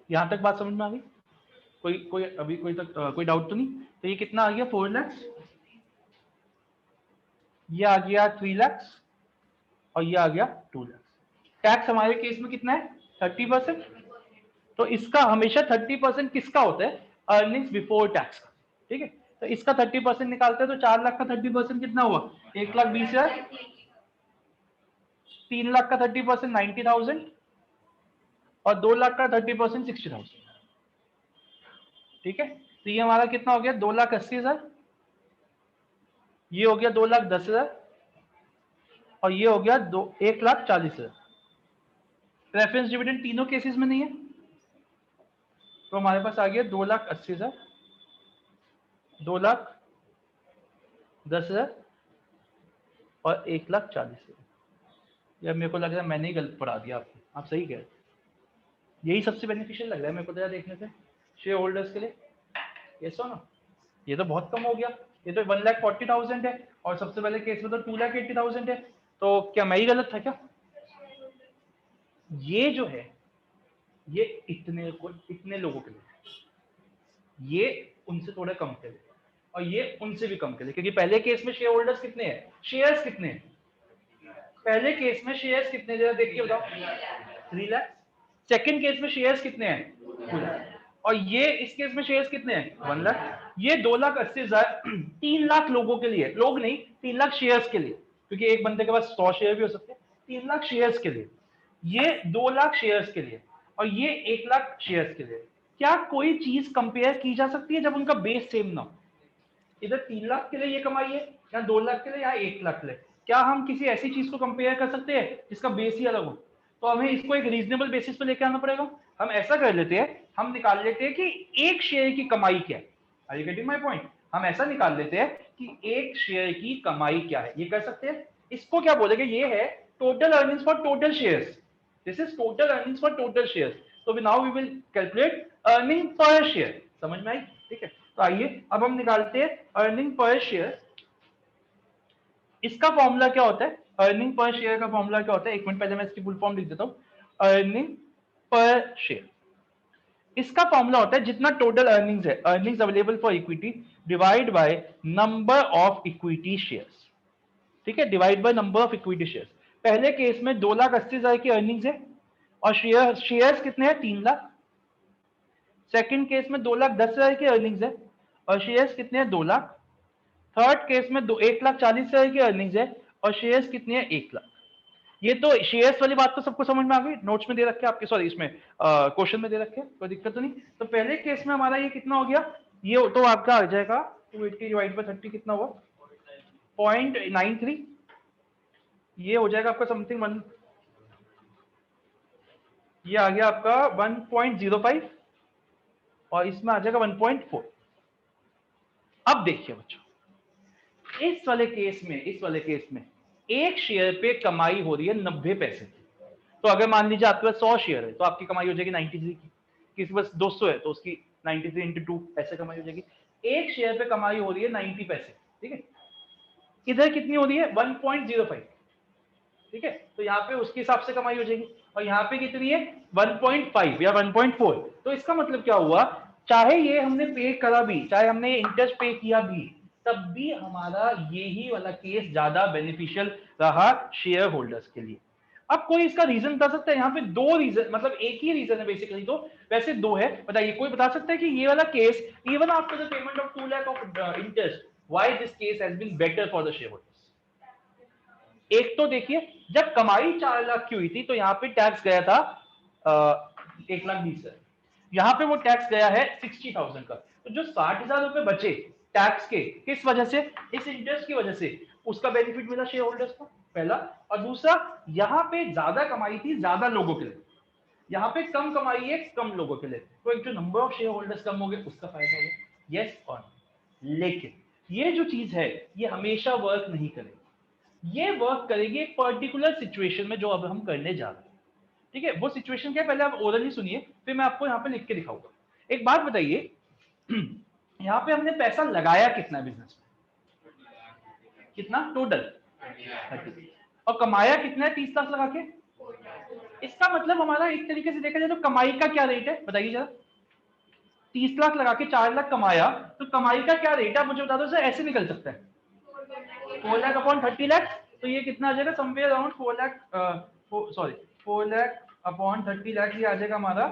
यहां तक बात समझ में आ गई? कोई अभी कोई डाउट तो नहीं? तो ये कितना आ गया? 4 लाख, ये आ गया 3 लाख, और ये आ गया 2 लाख। टैक्स हमारे केस में कितना है? 30%। तो इसका हमेशा 30% किसका होता है? अर्निंग्स बिफोर टैक्स का। ठीक है, तो इसका 30% निकालते हैं, तो 4 लाख का 30% कितना हुआ? 1,20,000। 3 लाख का 30% 90,000, और 2 लाख का 30% 60,000। ठीक है, तो ये हमारा कितना हो गया? 2,80,000, ये हो गया 2,10,000, और ये हो गया 1,40,000। रेफरेंस डिविडेंड तीनों केसेस में नहीं है, तो हमारे पास आ गया 2,80,000, 2,10,000, और 1,40,000। यार मेरे को लग रहा है मैंने ही गलत पढ़ा दिया आपको, आप सही कह रहे हैं। यही सबसे बेनिफिशियल लग रहा है मेरे को तो देखने से शेयर होल्डर्स के लिए। ये सो ना, ये तो बहुत कम हो गया, ये तो 1,40,000 है, और सबसे पहले केस में तो 2,80,000 है। तो क्या मैं ही गलत था क्या? ये जो है, ये इतने लोगों के लिए, ये उनसे थोड़ा कम के लिए, और ये उनसे भी कम के लिए, क्योंकि पहले केस में शेयर होल्डर्स कितने हैं, शेयर्स कितने हैं? पहले केस में शेयर्स कितने, जरा देख के बताओ। 3 लाख। सेकंड केस में शेयर्स कितने हैं? 2 लाख। और ये इस केस में शेयर्स कितने हैं? 1 लाख। ये 2,80,000 3 लाख लोगों के लिए, लोग नहीं, 3 लाख शेयर्स के लिए, क्योंकि एक बंदे के पास 100 शेयर भी हो सकते हैं। 3 लाख शेयर्स के लिए, ये 2 लाख शेयर्स के लिए, और ये 1 लाख शेयर्स के लिए। क्या कोई चीज कंपेयर की जा सकती है जब उनका बेस सेम ना हो? इधर 3 लाख के लिए ये कमाई है, या 2 लाख के लिए, या 1 लाख के लिए। क्या हम किसी ऐसी चीज को कंपेयर कर सकते हैं जिसका बेस ही अलग हो? तो हमें इसको एक रीजनेबल बेसिस पे लेके आना पड़ेगा। हम ऐसा कर लेते हैं, हम निकाल लेते हैं कि एक शेयर की कमाई क्या है। Are you getting my point? हम ऐसा निकाल लेते हैं कि एक शेयर की कमाई क्या है, ये कर सकते हैं। इसको क्या बोलेंगे? ये है total earnings for total shares. This is total earnings for total shares. तो now we will calculate earning per share. समझ में आई? ठीक है, तो आइए अब हम निकालते हैं अर्निंग पर शेयर। इसका फॉर्मूला क्या होता है? अर्निंग पर शेयर का फॉर्मूला क्या होता है? एक मिनट पहले मैं इसकी फुल फॉर्म लिख देता हूं। अर्निंग पर शेयर, इसका फॉर्मूला होता है जितना टोटल अर्निंग्स है, earnings available for equity divide by number of equity shares. ठीक है, divide by number of equity shares. पहले केस में 2,80,000 की अर्निंग्स है, और शेयर्स कितने हैं? 3 लाख। सेकंड केस में 2,10,000 की अर्निंग्स है, और शेयर्स कितने हैं? 2 लाख। थर्ड केस में 1,40,000 की अर्निंग्स है, और शेयर्स कितने हैं? 1 लाख। ये तो शेयर्स वाली बात तो सबको समझ में आ गई, नोट्स में दे रखे आपके, सॉरी इसमें क्वेश्चन में दे रखे, कोई दिक्कत तो नहीं। तो पहले केस में हमारा ये कितना हो गया? ये तो आपका आ जाएगा 280 डिवाइड बाय 30 कितना हुआ? 0.93। ये हो जाएगा आपका समथिंग 1, ये आ गया आपका 1.05, और इसमें आ जाएगा 1.4। अब देखिए बच्चों, इस वाले केस में एक शेयर पे कमाई हो रही है 90 पैसे की। तो अगर मान लीजिए आपके पास 100 शेयर है, तो आपकी कमाई हो जाएगी 93 की। किसी पास 200 है तो उसकी 93 इंटू 2 ऐसे कमाई हो जाएगी। एक शेयर पे कमाई हो रही है 90 पैसे। ठीक है, इधर कितनी हो रही है? 1.05। ठीक है, तो यहाँ पे उसके हिसाब से कमाई हो जाएगी, और यहाँ पे कितनी है? 1.5 या 1.4। तो इसका मतलब क्या हुआ? चाहे ये हमने पे करा भी, चाहे हमने इंटरेस्ट पे किया भी, तब भी हमारा यही वाला केस ज्यादा बेनिफिशियल रहा शेयर होल्डर्स के लिए। अब कोई इसका रीजन बता सकता है? यहाँ पे दो रीजन, मतलब एक ही रीजन है बेसिकली, तो वैसे दो है। बताइए, कोई बता सकता है कि ये वाला case even after the payment of 2 lakh of interest, why this case has been better for the shareholders? एक तो देखिए, जब कमाई 4 लाख की हुई थी तो यहाँ पे टैक्स गया था 1,20,000, यहाँ पे वो टैक्स गया है 60,000 का। तो जो 60,000 रुपए बचे टैक्स के, किस वजह से? इस इंटरेस्ट की वजह से, उसका बेनिफिट मिला शेयर होल्डर्स को, पहला। और दूसरा, यहाँ पे ज्यादा कमाई थी ज्यादा लोगों के लिए, यहाँ पे कम कमाई है कम लोगों के लिए, तो एक जो नंबर ऑफ शेयर होल्डर्स कम हो गए उसका फायदा हुआ। यस और नो। लेकिन ये जो चीज है ये हमेशा वर्क नहीं करेगी, ये वर्क करेगी एक पर्टिकुलर सिचुएशन में जो अब हम करने जा रहे हैं। ठीक है, वो सिचुएशन क्या है पहले आप ओरली सुनिए, फिर मैं आपको यहाँ पे लिख के दिखाऊंगा। एक बात बताइए, यहाँ पे हमने पैसा लगाया कितना बिजनेस में? कितना टोटल? 30। और कमाया कितना है 30 लाख लगा के? इसका मतलब हमारा एक तरीके से देखा जाए तो कमाई का क्या रेट है बताइए जरा। 30 लाख लगा के 4 लाख कमाया, तो कमाई का क्या रेट है मुझे बता दो सर। ऐसे निकल सकता है 4 लाख अपॉन 30 लाख, तो ये कितना आ जाएगा? Somewhere around 4 lakh, sorry 4 lakh upon 30 lakh, ये आ जाएगा हमारा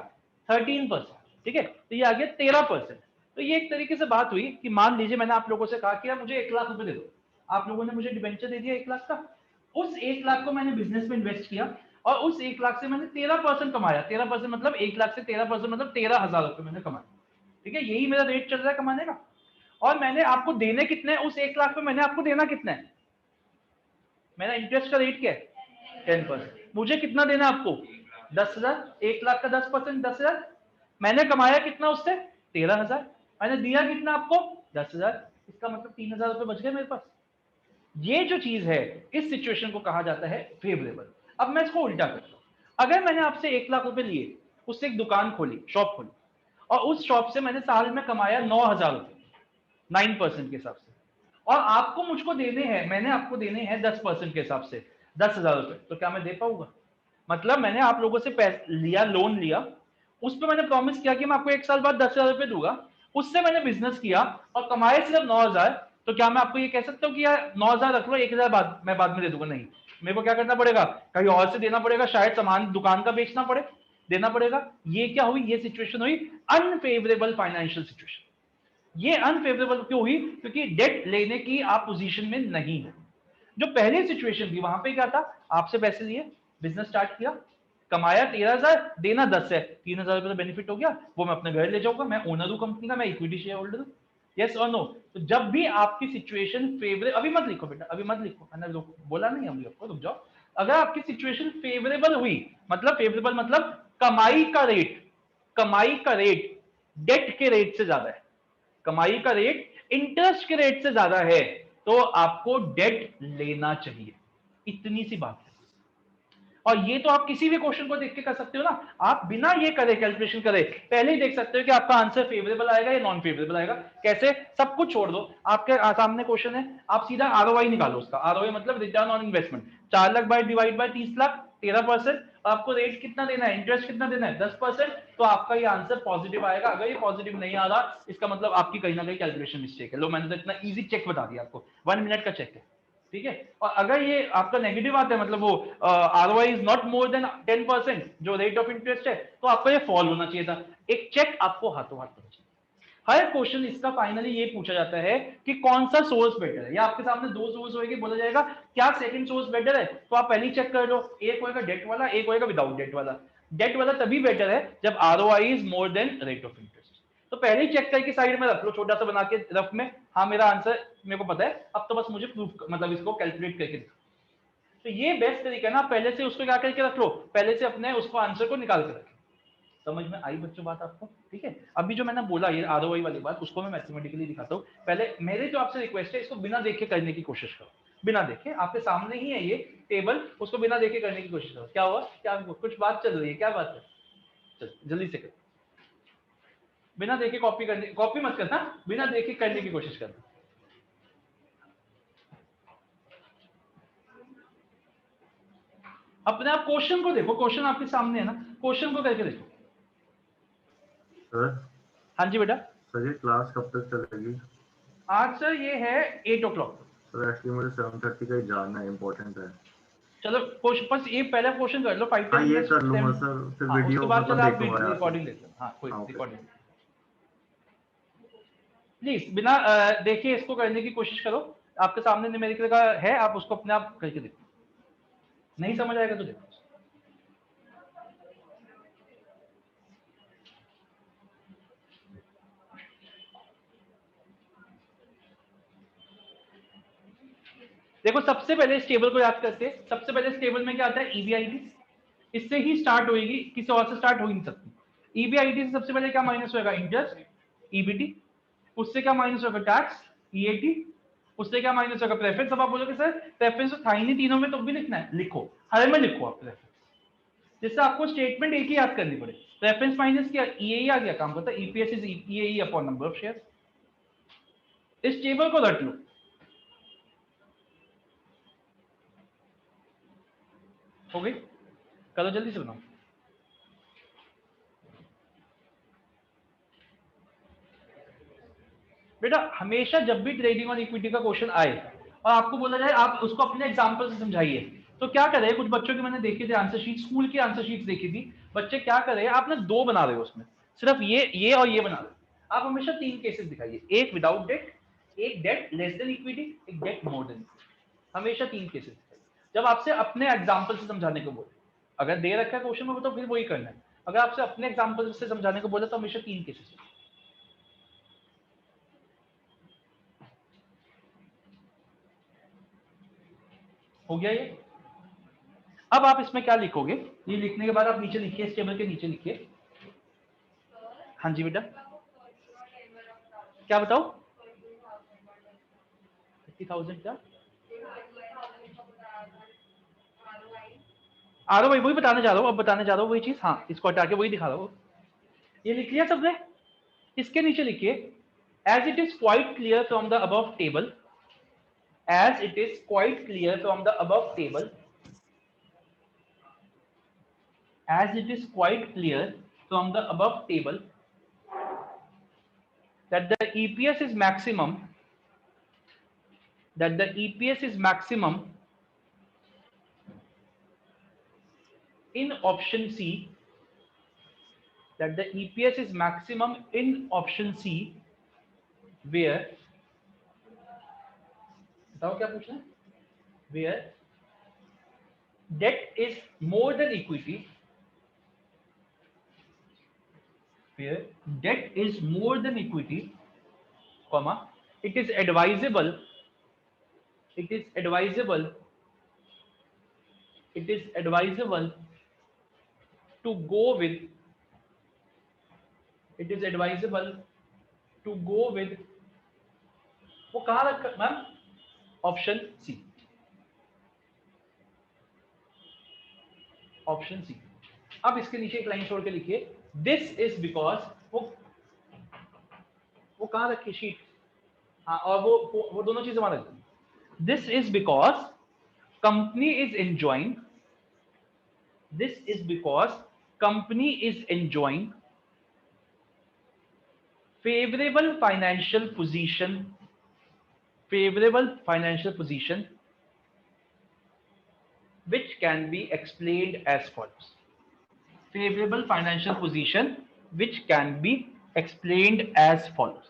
13%। ठीक है, तो ये आ गया 13%। तो ये एक तरीके से बात हुई कि मान लीजिए मैंने आप लोगों से कहा कि यार मुझे 1 लाख रुपए दे दो, आप लोगों ने मुझे डिबेंचर दे दिया 1 लाख का, उस 1 लाख को मैंने बिजनेस में इन्वेस्ट किया और उस 1 लाख से मैंने 13% कमाया। 13% मतलब 1 लाख से 13% मतलब 13,000 रुपए मैंने कमाया। ठीक है, यही मेरा रेट चल रहा है कमाने का। और मैंने आपको देने कितने हैं उस 1 लाख पे? मैंने आपको देना कितना है? मेरा इंटरेस्ट का रेट क्या है? 10%। मुझे कितना देना है आपको? 10,000। 1 लाख का 10% 10,000। मैंने कमाया कितना उससे? 13,000। मैंने दिया कितना आपको? 10,000। इसका मतलब 3,000 रुपए बच गए मेरे पास। ये जो चीज है, इस सिचुएशन को कहा जाता है फेवरेबल। अब मैं इसको उल्टा करता हूं, अगर मैंने आपसे 1 लाख रुपए लिए, उससे एक दुकान खोली, शॉप खोली, और उस शॉप से मैंने साल में कमाया 9,000 रुपए 9% के हिसाब से, और आपको मुझको देने हैं, मैंने आपको देने हैं 10% के हिसाब से 10,000 रुपए, तो क्या मैं दे पाऊंगा? मतलब मैंने आप लोगों से लिया, लोन लिया, उस पर मैंने प्रॉमिस किया कि मैं आपको 1 साल बाद 10,000 रुपए दूंगा, उससे मैंने बिजनेस किया और कमाए सिर्फ 9,000, तो क्या मैं आपको ये कह सकता हूँ कि यार 9,000 रख लो, 1,000 बाद मैं बाद में दे दूंगा? नहीं, मेरे को क्या करना पड़ेगा? कहीं और से देना पड़ेगा, शायद सामान दुकान का बेचना पड़े, देना पड़ेगा। ये क्या हुई? ये सिचुएशन हुई अनफेवरेबल फाइनेंशियल सिचुएशन। ये अनफेवरेबल क्यों हुई? क्योंकि डेट लेने की आप पोजीशन में नहीं हो। जो पहली सिचुएशन थी वहां पे क्या था? आपसे पैसे लिए, बिजनेस स्टार्ट किया, कमाया 13,000, देना 10 है, 3,000 रुपए तो बेनिफिट हो गया, वो मैं अपने घर ले जाऊंगा, मैं ओनर हूं कंपनी का, मैं इक्विटी शेयर होल्डर हूं। यस और नो? तो जब भी आपकी सिचुएशन फेवरेबल, अभी मत लिखो बेटा, अभी मत लिखो, मैंने बोला नहीं अभी आपको, रुक जाओ। अगर आपकी सिचुएशन फेवरेबल हुई, मतलब फेवरेबल मतलब कमाई का रेट डेट के रेट से ज्यादा है, कमाई का रेट इंटरेस्ट के रेट से ज्यादा है, तो आपको डेट लेना चाहिए। इतनी सी बात है। और ये तो आप किसी भी क्वेश्चन को देख के कर सकते हो ना, आप बिना ये करे, कैलकुलेशन करे, पहले ही देख सकते हो कि आपका आंसर फेवरेबल आएगा या नॉन फेवरेबल आएगा। कैसे? सब कुछ छोड़ दो, आपके सामने क्वेश्चन है, आप सीधा आरओआई निकालो उसका। आरओआई मतलब return on investment. 4 lakh by divide by 30 lakh, 13%। आपको रेट कितना देना है, इंटरेस्ट कितना देना है? 10%। तो आपका ये आंसर पॉजिटिव आएगा। अगर ये पॉजिटिव नहीं आ रहा, इसका मतलब आपकी कहीं ना कहीं कैलकुलेशन मिस्टेक है। लो, मैंने तो इतना इजी चेक बता दिया आपको, 1 मिनट का चेक है। ठीक है, और अगर ये आपका नेगेटिव आता है, मतलब वो ROI is not more than 10%, जो रेट ऑफ इंटरेस्ट है, तो आपको ये फॉल होना चाहिए था। एक चेक आपको हाथों हाथ करना चाहिए। हर क्वेश्चन इसका फाइनली ये पूछा जाता है कि कौन सा सोर्स बेटर है, या आपके सामने 2 सोर्स होंगे, बोला जाएगा क्या सेकंड सोर्स बेटर है, तो आप पहले चेक कर लो, एक होएगा डेट वाला, एक होएगा विदाउट डेट वाला। डेट वाला तभी बेटर है जब ROI is more than rate of interest. तो पहले ही चेक करके साइड में रख लो, छोटा सा बना के रफ में, हाँ मेरा आंसर मेरे को पता है, अब तो बस मुझे प्रूफ, मतलब इसको कैलकुलेट करके दिखा। तो ये बेस्ट तरीका है ना, पहले से उसको क्या करके रख लो, पहले से अपने उसको आंसर को निकाल के रख। समझ में आई बच्चों बात आपको? ठीक है, अभी जो मैंने बोला ये आरओआई वाली बात, उसको मैं मैथमेटिकली दिखाता हूँ। पहले मेरी जो आपसे रिक्वेस्ट है, इसको बिना देखे करने की कोशिश करो। बिना देखे, आपके सामने ही है ये टेबल, उसको बिना देखे करने की कोशिश करो। क्या हुआ? क्या कुछ बात चल रही है? क्या बात है? चल जल्दी से करो, बिना देखे कॉपी करने, कॉपी मत करना, बिना देखे करने की कोशिश करना। अपने आप क्वेश्चन को देखो, क्वेश्चन आपके सामने है ना, क्वेश्चन को करके देखो। सर, हाँ जी बेटा। सर ये क्लास कब तक चलेगी? आज सर ये है 8 o'clock। सर एक्चुअली मुझे 7:30 का ही जाना है, इम्पोर्टेंट है। चलो बस ये पहला क्वेश्चन कर लो 5-10 हाँ ये मिनट्स कर लूंगा सर, फिर वीडियो उसके बाद मतलब चलो आप देखूंगा यार। रिकॉर्डिंग देख लो। हाँ कोई हाँ, ओके। रिकॉर्डिंग प्लीज बिना देखिए इसको करने की कोशिश करो। आपके सामने न्यूमेरिकल का है, आप उसको अपने आप करके देखो, नहीं समझ आएगा तो देखो। देखो सबसे पहले इस टेबल को याद करते हैं। सबसे पहले इस टेबल में क्या आता है? ईबीआईटी। इससे ही स्टार्ट होगी, किसी और से स्टार्ट हो ही नहीं सकती। ईबीआईटी से सबसे पहले क्या माइनस होगा? Interest, EBT. उससे क्या माइनस होगा? Tax, EAT. उससे क्या माइनस होगा? प्रेफरेंस। अब आप बोलोगे सर प्रेफरेंस तो था ही नहीं तीनों में, तो भी लिखना है, लिखो, हर में लिखो आप प्रेफरेंस, जिससे आपको स्टेटमेंट एक ही याद करनी पड़े। प्रेफरेंस माइनस क्या? ईएई आ गया, काम करता है EPS is EAE upon number of share. इस टेबल को रट लो। हो गई? करो जल्दी से बनाओ। बेटा हमेशा जब भी ट्रेडिंग और इक्विटी का क्वेश्चन आए और आपको बोला जाए आप उसको अपने एग्जांपल से समझाइए, तो क्या करे? कुछ बच्चों की मैंने देखी थी आंसर शीट, स्कूल की आंसर शीट देखी थी। बच्चे क्या करे, आपने दो बना रहे हो उसमें, सिर्फ ये और ये बना रहे हो। आप हमेशा तीन केसेस दिखाइए, एक विदाउट डेट, एक डेट लेस देन इक्विटी, एक डेट मोर देन। हमेशा तीन केसेस दिखाइए जब आपसे अपने एग्जाम्पल से समझाने को बोले। अगर दे रखा है क्वेश्चन में तो फिर वही करना है। अगर आपसे अपने एग्जाम्पल से समझाने को बोले तो हमेशा तीन केसेस। हो गया ये? अब आप इसमें क्या लिखोगे? ये लिखने के बाद आप नीचे लिखिए, इस टेबल के नीचे लिखिए। हाँ जी बेटा, क्या बताओ? 50,000 क्या? भाई वही बताने जा रहा हूँ, अब बताने जा रहा हूँ वही चीज। हाँ इसको हटा के वही दिखा रहा हूँ। ये लिख लिया सबने? इसके नीचे लिखिए, as it is quite clear from the above table, as it is quite clear from the above table, as it is quite clear from the above table that the EPS is maximum, that the EPS is maximum in option C, that the EPS is maximum in option C where, बताओ क्या पूछना है? Where debt is more than equity, where debt is more than equity, comma, it is advisable, it is advisable, it is advisable to go with, it is advisable to go with, वो कहाँ रखा ma'am? Option C, option C. अब इसके नीचे एक line छोड़ के लिखिए, दिस इज बिकॉज, वो कहाँ रखी शीट? हाँ, और वो दोनों चीजें वहां रखी। This is because company is enjoying, this is because company is enjoying favorable financial position, favorable financial position which can be explained as follows, favorable financial position which can be explained as follows।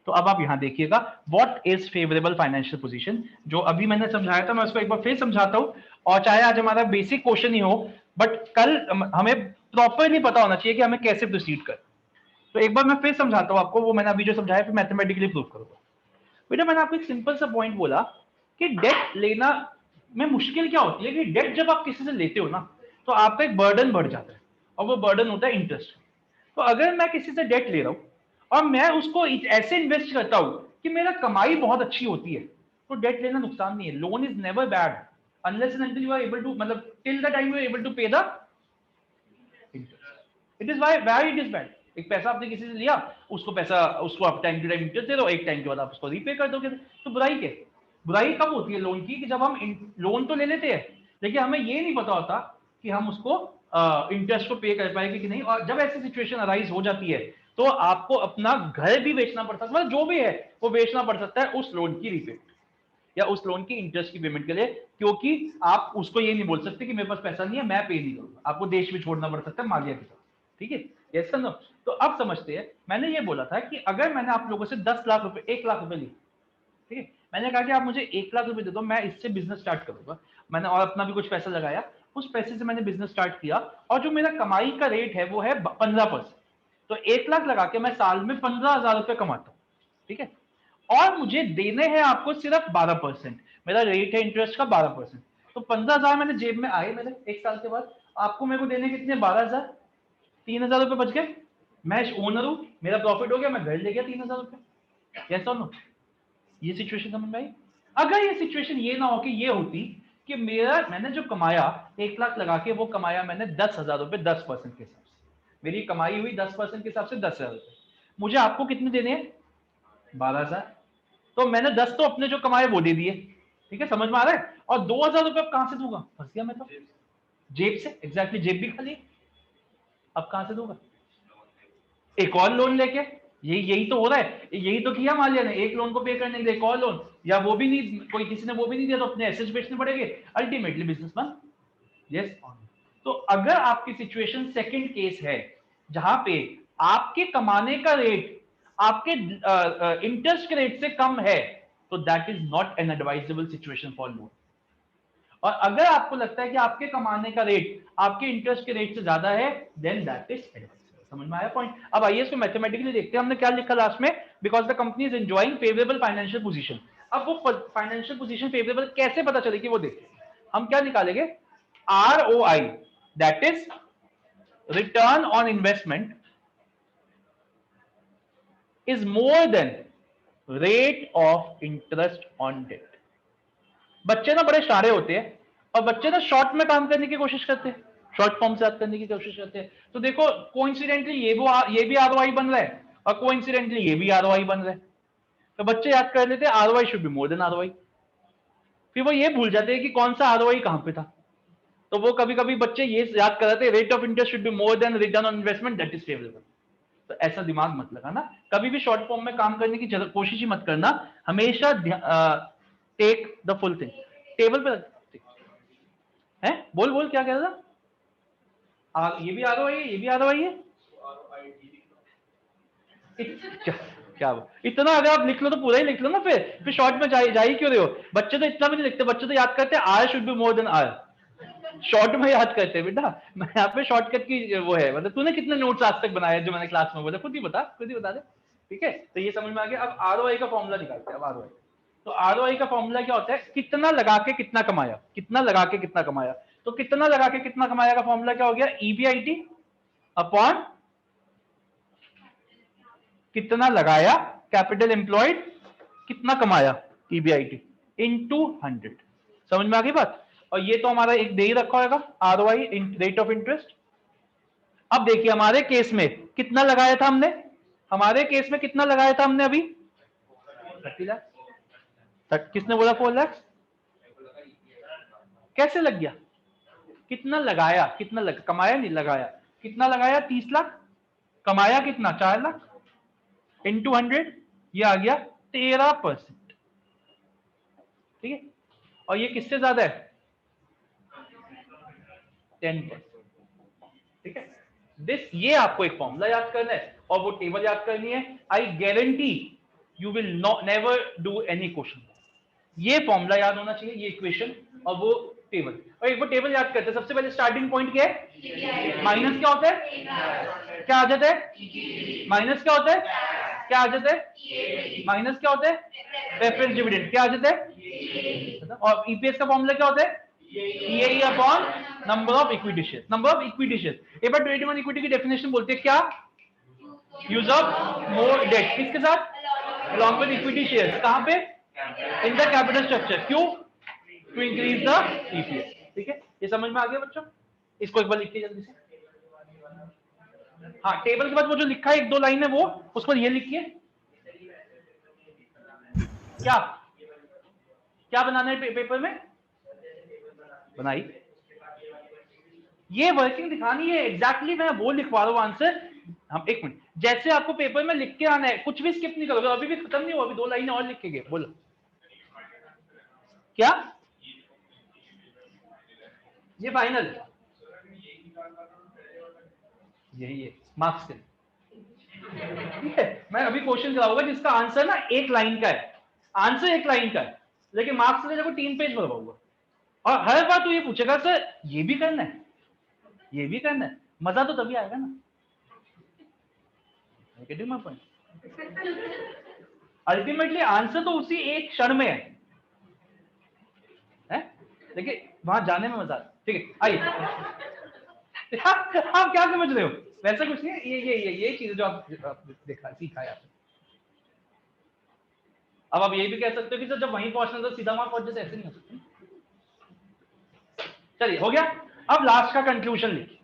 तो अब आप यहां देखिएगा, what is favourable financial position, जो अभी मैंने समझाया था मैं उसको एक बार फिर समझाता हूं। और चाहे आज हमारा बेसिक क्वेश्चन ही हो, बट कल हमें प्रॉपर नहीं पता होना चाहिए कि हमें कैसे प्रोसीड कर। तो एक बार मैं फिर समझाता हूँ आपको, वो मैंने अभी जो समझाया फिर मैथमेटिकली प्रूव करूंगा। बेटा मैंने आपको एक सिंपल सा पॉइंट बोला कि डेट लेना में मुश्किल क्या होती है कि डेट जब आप किसी से लेते हो ना, तो आपका एक बर्डन बढ़ जाता है, और वो बर्डन होता है इंटरेस्ट। तो अगर मैं किसी से डेट ले रहा हूँ और मैं उसको ऐसे इन्वेस्ट करता हूँ कि मेरा कमाई बहुत अच्छी होती है, तो डेट लेना नुकसान नहीं है। Loan is never bad unless and until you are able to, मतलब till the time you are able to pay the interest. It is why it is bad. एक पैसा आपने किसी से लिया, उसको आप टाइम टू टाइम इंटरेस्ट दे दो, एक टाइम के बाद आप उसको रीपे कर दोगे, तो बुराई क्या? बुराई कब होती है लोन की? कि जब हम लोन तो ले लेते हैं लेकिन हमें ये नहीं पता होता कि हम उसको इंटरेस्ट को पे कर पाएंगे कि नहीं। और जब ऐसी सिचुएशन अराइज हो जाती है तो आपको अपना घर भी बेचना पड़ सकता है, मतलब जो भी है वो बेचना पड़ सकता है उस लोन की रिपेमेंट या उस लोन की इंटरेस्ट की पेमेंट के लिए, क्योंकि आप उसको ये नहीं बोल सकते कि मेरे पास पैसा नहीं है मैं पे नहीं करूंगा, आपको देश भी छोड़ना पड़ सकता है मालिया के साथ, ठीक है। Yes no. तो अब समझते हैं, मैंने ये बोला था कि अगर मैंने आप लोगों से 10 लाख रुपए 1 लाख रुपए लिए, ठीक है, मैंने कहा कि आप मुझे 1 लाख रुपए दे दो, मैं इससे बिजनेस स्टार्ट करूंगा, मैंने और अपना भी कुछ पैसा लगाया, उस पैसे से मैंने बिजनेस स्टार्ट किया और जो मेरा कमाई का रेट है वो है 15%, तो 1 लाख लगा के मैं साल में 15,000 रुपए कमाता हूँ, ठीक है, और मुझे देने हैं आपको सिर्फ 12%, मेरा रेट है इंटरेस्ट का 12%, तो 15,000 मैंने जेब में आए मेरे 1 साल के बाद, आपको मेरे को देने कितने 12,000, 3,000 रुपए बच गए, मैं ओनर हूं, मेरा प्रॉफिट हो गया, मैं घर ले गया 3,000 रुपए। यस और नो? ये सिचुएशन समझ में आई? अगर ये सिचुएशन ये ना हो कि ये होती कि मैंने जो कमाया 1 लाख लगा के वो कमाया मैंने 10,000 रुपए 10% के हिसाब से, मेरी कमाई हुई 10% के हिसाब से 10,000 रुपए, मुझे आपको कितने देने हैं 12,000, तो मैंने 10 तो अपने जो कमाए वो दे दिए, ठीक है, समझ में आ रहा है, और 2,000 रुपए अब कहां से दूंगा, फंस गया मैं तो, जेब से, एग्जैक्टली जेब भी खाली, अब कहां से दूंगा, एक और लोन लेके, यही तो हो रहा है, यही तो किया मालिया ने, एक लोन को पे करने के लिए एक और लोन, या वो भी नहीं, कोई किसी ने वो भी नहीं दिया तो अपने एसेट्स बेचने पड़ेंगे, अल्टीमेटली बिजनेस बंद। यस। तो अगर आपकी सिचुएशन सेकंड केस है जहां पे आपके कमाने का रेट आपके इंटरेस्ट के रेट से कम है, तो that is not an advisable situation for loan. और अगर आपको लगता है कि आपके कमाने का रेट आपके इंटरेस्ट के रेट से ज्यादा है, देन दैट इज एडवाइजेबल। समझ में आया पॉइंट? अब आइए इसको मैथमेटिकली देखते हैं, हमने क्या लिखा लास्ट में, because the company is enjoying favourable financial position. अब वो फाइनेंशियल पोजीशन फेवरेबल कैसे पता चलेगी वो देखते हैं। हम क्या निकालेंगे, ROI, that is return on investment, is more than rate of interest on debt। बच्चे ना बड़े शारे होते हैं और बच्चे ना शॉर्ट में काम करने की कोशिश करते हैं, शॉर्ट फॉर्म से याद करने की कोशिश करते हैं। तो देखो कोइंसिडेंटली ये भी ROI बन रहा है और कोइंसिडेंटली ये भी ROI बन रहा है, तो बच्चे याद कर लेते हैं ROI should be more than ROI, फिर वो ये भूल जाते हैं कि कौन सा ROI कहां पे था। तो वो कभी कभी बच्चे ये याद कर रहे थे rate of interest should be more than return on investment that is favourable. तो ऐसा दिमाग मत लगाना, कभी भी शॉर्ट फॉर्म में काम करने की कोशिश ही मत करना, हमेशा take the full thing. Table पे है, बोल बोल क्या कह रहा था, ये भी ROI है, ये भी ROI है, क्या इतना अगर आप लिख लो तो पूरा ही लिख लो ना, फिर शॉर्ट में जा ही क्यों रहे हो। बच्चे तो इतना भी नहीं लिखते, बच्चे तो याद करते हैं R should be more than R, short में याद करते हैं बेटा। मैं यहाँ पे शॉर्टकट की वो है, मतलब तूने कितने नोट्स आज तक बनाए जो मैंने क्लास में बोला, खुद ही बता दे, ठीक है। तो ये समझ में आ गया। अब ROI का फॉर्मूला निकालते हैं। अब ROI, तो ROI का फॉर्मूला क्या होता है, कितना लगा के कितना कमाया, कितना लगा के कितना कमाया। तो कितना लगा के कितना कमाया का फॉर्मूला क्या हो गया, EBIT अपॉन कितना लगाया, कैपिटल एम्प्लॉयड कितना कमाया, EBIT इनटू 100। समझ में आ गई बात। और ये तो हमारा एक दे ही रखा होगा ROI, रेट ऑफ इंटरेस्ट। अब देखिए हमारे केस में कितना लगाया था हमने, हमारे केस में कितना लगाया था हमने अभी 30 लाख। किसने बोला 4 लाख, कैसे लग गया, कितना लगाया, कितना कमाया नहीं लगाया, कितना लगाया 30 लाख, कमाया कितना 4 लाख, इंटू 100, ये आ गया 13%, ठीक है। और ये किससे ज्यादा है 10%, ठीक है। ये आपको एक फॉर्मूला याद करना है और वो टेबल याद करनी है। I guarantee you will never do any question. ये फॉर्मूला याद होना चाहिए, ये इक्वेशन और वो टेबल। और एक बार टेबल याद करते हैं, सबसे पहले स्टार्टिंग पॉइंट क्या है, माइनस क्या होता है, क्या आ जाता है, माइनस क्या होता है, क्या आ जाता है, माइनस क्या होता है, प्रेफरेंस डिविडेंड क्या आ जाता है, और ईपीएस का फॉर्मूला क्या होता है, EAE upon number of equity share, number of equity share. एक बार 21 इक्विटी की डेफिनेशन बोलते हैं क्या, यूज ऑफ मोर डेट किसके साथ, अलॉन्ग विद इक्विटी शेयर्स, कहां पे, इन द कैपिटल स्ट्रक्चर, क्यों, टू इंक्रीज द EPS, ठीक है। ये समझ में आ गया बच्चों, इसको एक बार लिखिए जल्दी से। हाँ, टेबल के बाद वो जो लिखा है 1-2 लाइन है वो, उस पर ये लिखिए क्या क्या बनाना है पेपर में, बनाई, ये वर्किंग दिखानी है एग्जैक्टली। मैं वो लिखवा रहा हूं आंसर। हम एक मिनट, जैसे आपको पेपर में लिख के आना है, कुछ भी स्किप नहीं करोगे, अभी भी खत्म नहीं हुआ, अभी 2 लाइनें और लिखेंगे। बोलो क्या ये फाइनल यही है मार्क्स के, ठीक है। मैं अभी क्वेश्चन कराऊंगा जिसका आंसर ना 1 लाइन का है, आंसर 1 लाइन का है, लेकिन मार्क्स के लिए देखो 3 पेज भरवाऊंगा। और हर बार तो ये पूछेगा सर ये भी करना है, ये भी करना है, मजा तो तभी आएगा ना। अल्टीमेटली आंसर तो उसी एक क्षण में है, लेकिन वहां जाने में मजा आता है। ठीक है, आइए आप क्या समझ रहे हो? वैसा कुछ नहीं है, ये चीज जो आप देखा सीखा है आपने। अब आप ये भी कह सकते हो कि सर जब वहीं पहुंचना तो सीधा वहां पहुंच जाते, ऐसे नहीं हो सकते। चलिए हो गया। अब लास्ट का कंक्लूजन लिखिए।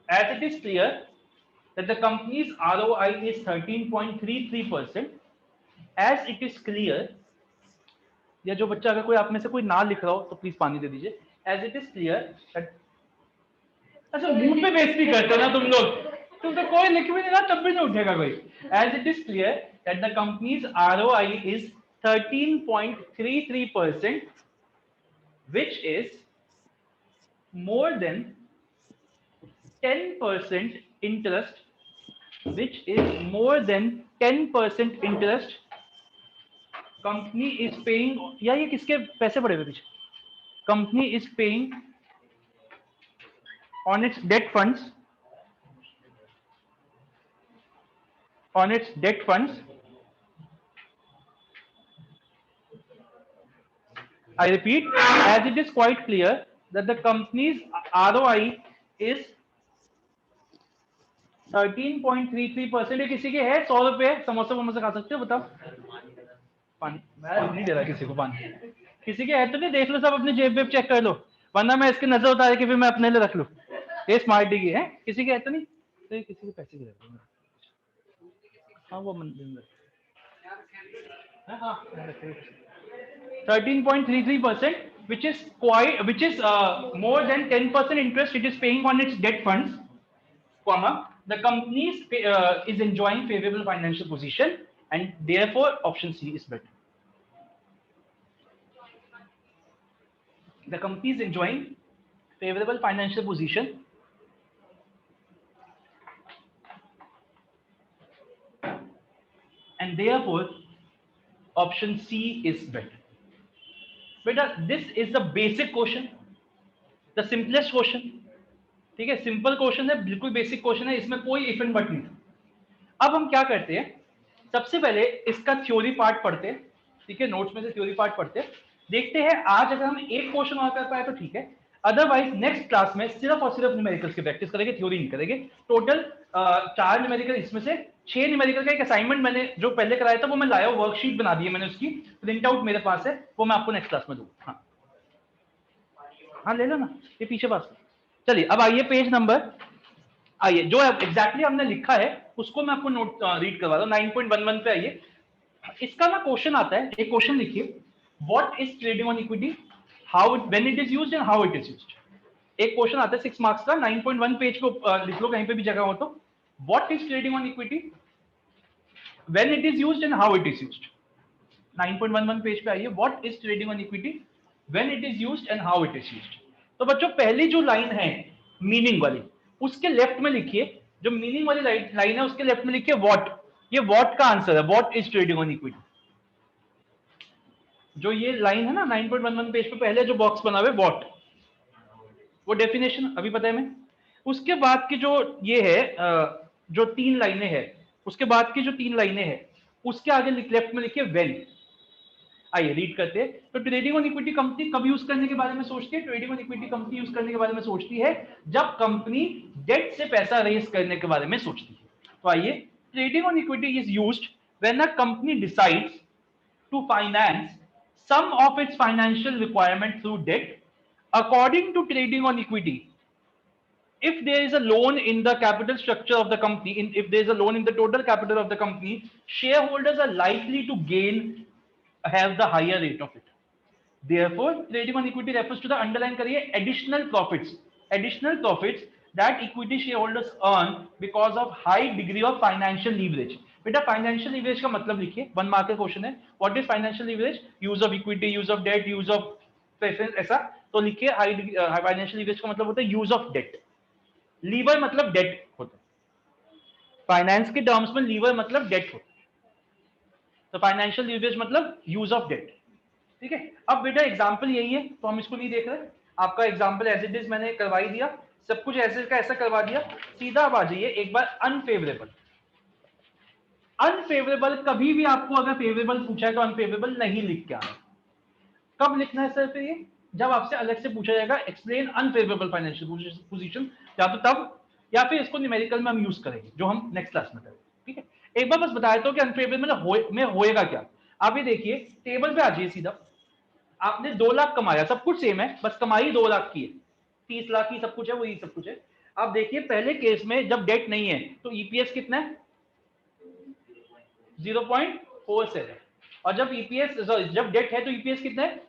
As it is clear that the company's ROI is 13.33%, as it is clear, या जो बच्चा अगर कोई आप में से कोई ना लिख रहा हो तो प्लीज पानी दे दीजिए। As it is clear that, अच्छा मुंह पे बेइज्जती करते हो ना तुम लोग, तुम तो कोई लिख भी नहीं रहा तब भी नहीं उठेगा कोई। As it is clear that the company's ROI is 13.33%, which is more than 10% interest, which is more than 10% interest company is paying, या ये किसके पैसे पड़े हुए पीछे? Company is paying on its debt funds, on its debt funds. I repeat, as it is quite clear that the company's ROI is 13.33%। ये किसी के है 100 रुपए समोसा वमोसा खा सकते हो? बताओ। पानी मैं नहीं दे रहा किसी को पानी, किसी के है तो नहीं, देख लो सब अपनी जेब वेब चेक कर लो, वरना मैं इसके नजर उतार के फिर मैं अपने लिए रख लूं। ये स्मार्ट डी है, किसी के है तो नहीं, तो ये किसी के पैसे की रख। हाँ वो मंदिर हाँ 13.33%, which is more than 10% interest it is paying on its debt funds, comma, the company is enjoying favorable financial position, and therefore option C is better. The company is enjoying favorable financial position and therefore option C is better. Beta, this is the basic question, the simplest question. ठीक है, simple question है, बिल्कुल basic question है, इसमें कोई if and but नहीं। अब हम क्या करते हैं, सबसे पहले इसका थ्योरी पार्ट पढ़ते हैं, ठीक है, नोट्स में से थ्योरी पार्ट पढ़ते हैं, देखते हैं आज अगर हम एक क्वेश्चन और कर पाए तो ठीक है, अदरवाइज नेक्स्ट क्लास में सिर्फ और सिर्फ न्यूमेरिकल्स की प्रैक्टिस करेंगे, थ्योरी नहीं करेंगे। टोटल 4 न्यूमेरिकल, इसमें से 6 न्यूमेरिकल का एक असाइनमेंट मैंने जो पहले कराया था वो मैं लाया, वर्कशीट बना दी है मैंने, उसकी प्रिंट आउट मेरे पास है, वो मैं आपको नेक्स्ट क्लास में दूंगा। हाँ ले लो ना, ये पीछे पास। चलिए अब आइए पेज नंबर, आइए जो एग्जैक्टली हमने लिखा है उसको मैं आपको नोट रीड करवा रहा हूं। 9.11 पे आइए, इसका ना क्वेश्चन आता है, एक क्वेश्चन लिखिए, what is trading on equity, how it, when it is used and how it is used. एक क्वेश्चन आता है 6 मार्क्स का, 9.1 पेज को लिख लो कहीं पे भी जगह हो तो, what is trading on equity, when it is used and how it is used. 9.11 page पे आइए, what is trading on equity, when it is used and how it is used. तो बच्चों पहली जो लाइन है मीनिंग वाली, उसके left में लिखिए, जो मीनिंग वाली लाइन है उसके लेफ्ट में लिखिए व्हाट, ये व्हाट का आंसर है, what is trading on equity. जो ये लाइन है ना 9.11 पेज पे पहले जो बॉक्स बना हुआ है व्हाट, वो डेफिनेशन अभी पता है मैं। उसके बाद की जो ये है जो 3 लाइनें हैं, उसके बाद की जो 3 लाइनें हैं उसके आगे लेफ्ट में लिखिए व्हेन। आइए रीड करते हैं। तो ट्रेडिंग ऑन इक्विटी कंपनी कब यूज करने के बारे में सोचती है, trading on equity company use करने के बारे में सोचती है जब कंपनी डेट से पैसा रेज करने के बारे में सोचती है। तो आइए, trading on equity is used when a company decides to finance some of its financial requirement through debt. According to trading on equity, if there is a loan in the capital structure of the company, if there is a loan in the total capital of the company, shareholders are likely to have the higher rate of it. Therefore, trading on equity refers to the, underline करिए, additional profits that equity shareholders earn because of high degree of financial leverage. बेटा financial leverage का मतलब लिखिए, 1 mark का question है, what is financial leverage? Use of equity, use of debt, use of preference, ऐसा तो लिखिए। हाई फाइनेंशियल लीवरेज का मतलब होता है यूज ऑफ डेट। लीवर मतलब डेट होता है, फाइनेंस के टर्म्स में लीवर मतलब डेट होता है, तो फाइनेंशियल लीवरेज मतलब यूज ऑफ डेट। ठीक है, अब बेटा एग्जांपल यही है तो हम इसको नहीं देख रहे, आपका एग्जांपल एज इट इज मैंने करवा ही दिया, सब कुछ ऐसे का ऐसा करवा दिया। सीधा अब आ जाइए एक बार अनफेवरेबल। अनफेवरेबल कभी भी आपको अगर फेवरेबल पूछा है तो अनफेवरेबल नहीं लिख के आना। कब लिखना है सर पे ये? जब आपसे अलग से पूछा जाएगा एक्सप्लेन अनफेवरेबल फाइनेंशियल पोजीशन, या तो तब या फिर इसको न्यूमेरिकल में हम यूज करेंगे जो हम नेक्स्ट क्लास में करेंगे। ठीक है, एक बार बस बता देता हूं कि अनफेवरेबल में होएगा क्या। आप ये देखिए टेबल पे आ जाइए सीधा, आपने 2 लाख कमाया, सब कुछ सेम है, बस कमाई 2 लाख की है, 30 लाख की सब कुछ है, वही सब कुछ है। आप देखिए पहले केस में जब डेट नहीं है तो ईपीएस कितना है? 0.47, और जब ईपीएस जब डेट है तो ईपीएस कितना है?